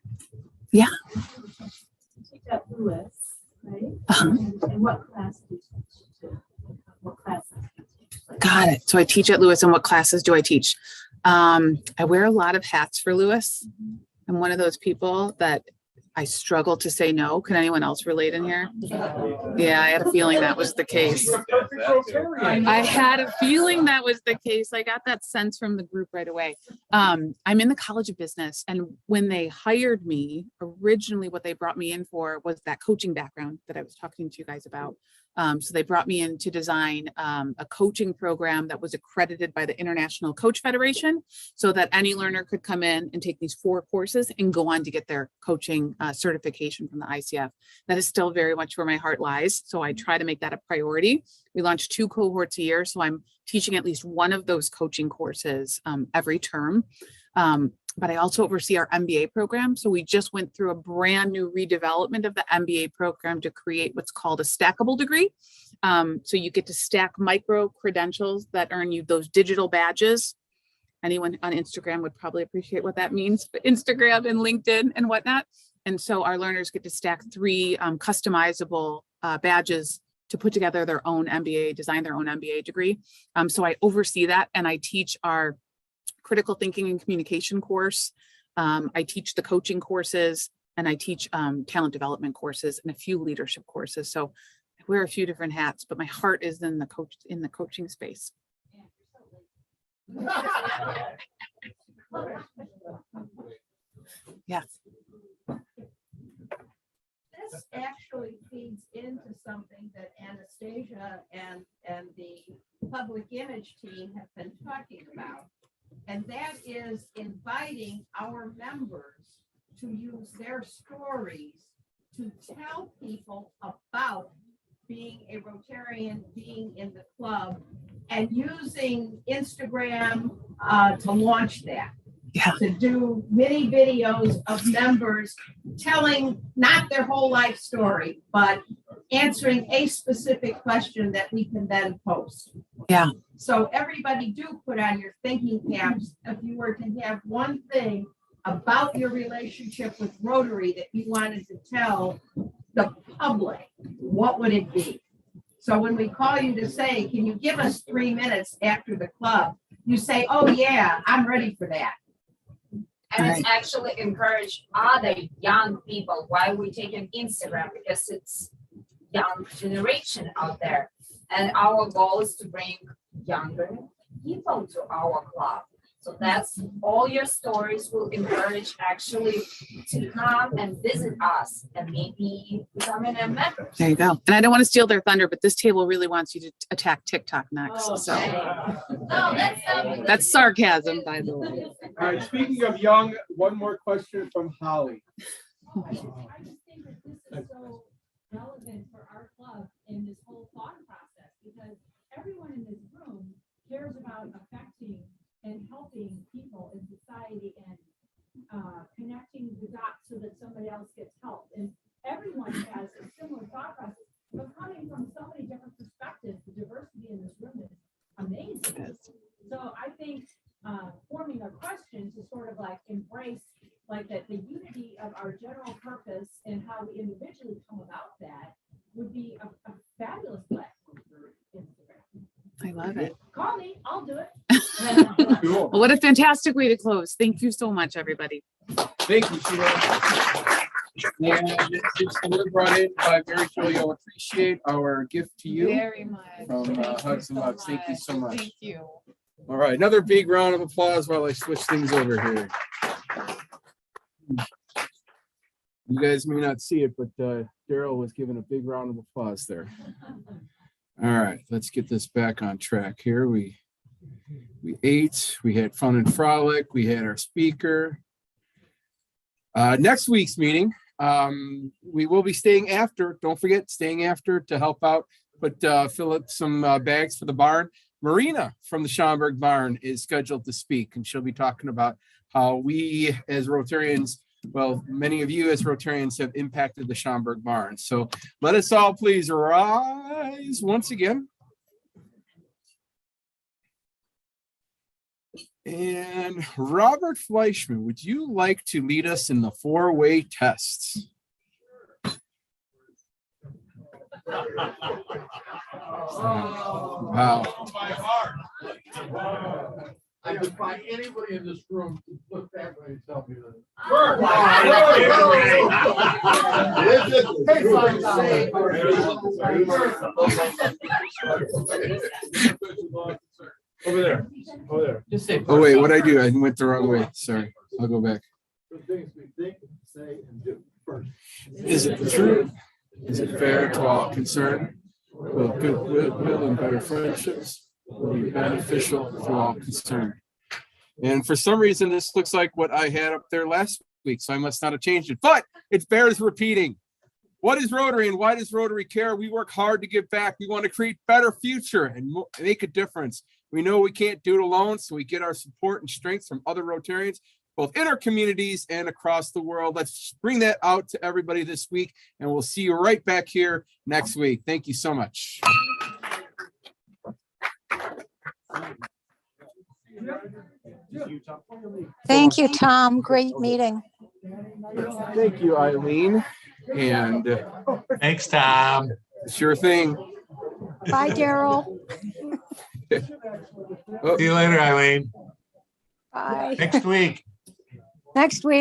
[SPEAKER 19] Yeah.
[SPEAKER 7] Teach at Lewis, right? And what class do you teach? What classes do you teach?
[SPEAKER 19] Got it. So I teach at Lewis, and what classes do I teach? I wear a lot of hats for Lewis. I'm one of those people that I struggle to say no. Can anyone else relate in here? Yeah, I had a feeling that was the case. I had a feeling that was the case. I got that sense from the group right away. I'm in the College of Business, and when they hired me, originally what they brought me in for was that coaching background that I was talking to you guys about. So they brought me in to design a coaching program that was accredited by the International Coach Federation, so that any learner could come in and take these 4 courses and go on to get their coaching certification from the ICF. That is still very much where my heart lies. So I try to make that a priority. We launch 2 cohorts a year. So I'm teaching at least one of those coaching courses every term. But I also oversee our MBA program. So we just went through a brand new redevelopment of the MBA program to create what's called a stackable degree. So you get to stack micro credentials that earn you those digital badges. Anyone on Instagram would probably appreciate what that means, but Instagram and LinkedIn and whatnot. And so our learners get to stack 3 customizable badges to put together their own MBA, design their own MBA degree. So I oversee that, and I teach our critical thinking and communication course. I teach the coaching courses, and I teach talent development courses and a few leadership courses. So I wear a few different hats, but my heart is in the coaching space. Yes.
[SPEAKER 7] This actually feeds into something that Anastasia and the public image team have been talking about. And that is inviting our members to use their stories to tell people about being a Rotarian, being in the club, and using Instagram to launch that.
[SPEAKER 19] Yeah.
[SPEAKER 7] To do mini videos of members telling not their whole life story, but answering a specific question that we can then post.
[SPEAKER 19] Yeah.
[SPEAKER 7] So everybody do put on your thinking caps. If you were to have one thing about your relationship with Rotary that you wanted to tell the public, what would it be? So when we call you to say, can you give us 3 minutes after the club? You say, oh yeah, I'm ready for that.
[SPEAKER 13] And it's actually encourage other young people why we take an Instagram, because it's young generation out there. And our goal is to bring younger people to our club.
[SPEAKER 7] So that's all your stories will encourage actually to come and visit us and maybe become a member.
[SPEAKER 19] There you go. And I don't want to steal their thunder, but this table really wants you to attack TikTok next. So that's sarcasm, by the way.
[SPEAKER 2] All right, speaking of young, one more question from Holly.
[SPEAKER 21] I just think that this is so relevant for our club in this whole thought process, because everyone in this room cares about affecting and helping people in society and connecting the dots so that somebody else gets help. And everyone has a similar thought process, but coming from so many different perspectives, the diversity in this room is amazing. So I think forming a question to sort of like embrace like that the unity of our general purpose and how we individually come about that would be a fabulous platform for Instagram.
[SPEAKER 19] I love it.
[SPEAKER 21] Call me, I'll do it.
[SPEAKER 19] Well, what a fantastic way to close. Thank you so much, everybody.
[SPEAKER 2] Thank you, Sheila. And it's brought in by Mary Jo. You'll appreciate our gift to you.
[SPEAKER 19] Very much.
[SPEAKER 2] From Hugs and Loves. Thank you so much.
[SPEAKER 19] Thank you.
[SPEAKER 2] All right, another big round of applause while I switch things over here. You guys may not see it, but Daryl was given a big round of applause there. All right, let's get this back on track here. We ate, we had fun and frolic, we had our speaker. Next week's meeting, we will be staying after. Don't forget, staying after to help out, but fill up some bags for the barn. Marina from the Schaumburg Barn is scheduled to speak, and she'll be talking about how we as Rotarians, well, many of you as Rotarians have impacted the Schaumburg Barn. So let us all please rise once again. And Robert Fleischman, would you like to lead us in the four-way tests? Wow.
[SPEAKER 9] I could find anybody in this room to look that way and tell me that.
[SPEAKER 4] Over there, over there. Just say.
[SPEAKER 2] Oh, wait, what'd I do? I went the wrong way. Sorry. I'll go back.
[SPEAKER 9] The things we think, say, and do first.
[SPEAKER 2] Is it true? Is it fair to all concerned? Will goodwill and better friendships will be beneficial to all concerned? And for some reason, this looks like what I had up there last week, so I must not have changed it, but it bears repeating. What is Rotary and why does Rotary care? We work hard to give back. We want to create better future and make a difference. We know we can't do it alone, so we get our support and strength from other Rotarians, both in our communities and across the world. Let's bring that out to everybody this week, and we'll see you right back here next week. Thank you so much.
[SPEAKER 11] Thank you, Tom. Great meeting.
[SPEAKER 2] Thank you, Eileen. And
[SPEAKER 16] thanks, Tom.
[SPEAKER 2] Sure thing.
[SPEAKER 11] Bye, Daryl.
[SPEAKER 16] See you later, Eileen.
[SPEAKER 11] Bye.
[SPEAKER 16] Next week.
[SPEAKER 11] Next week.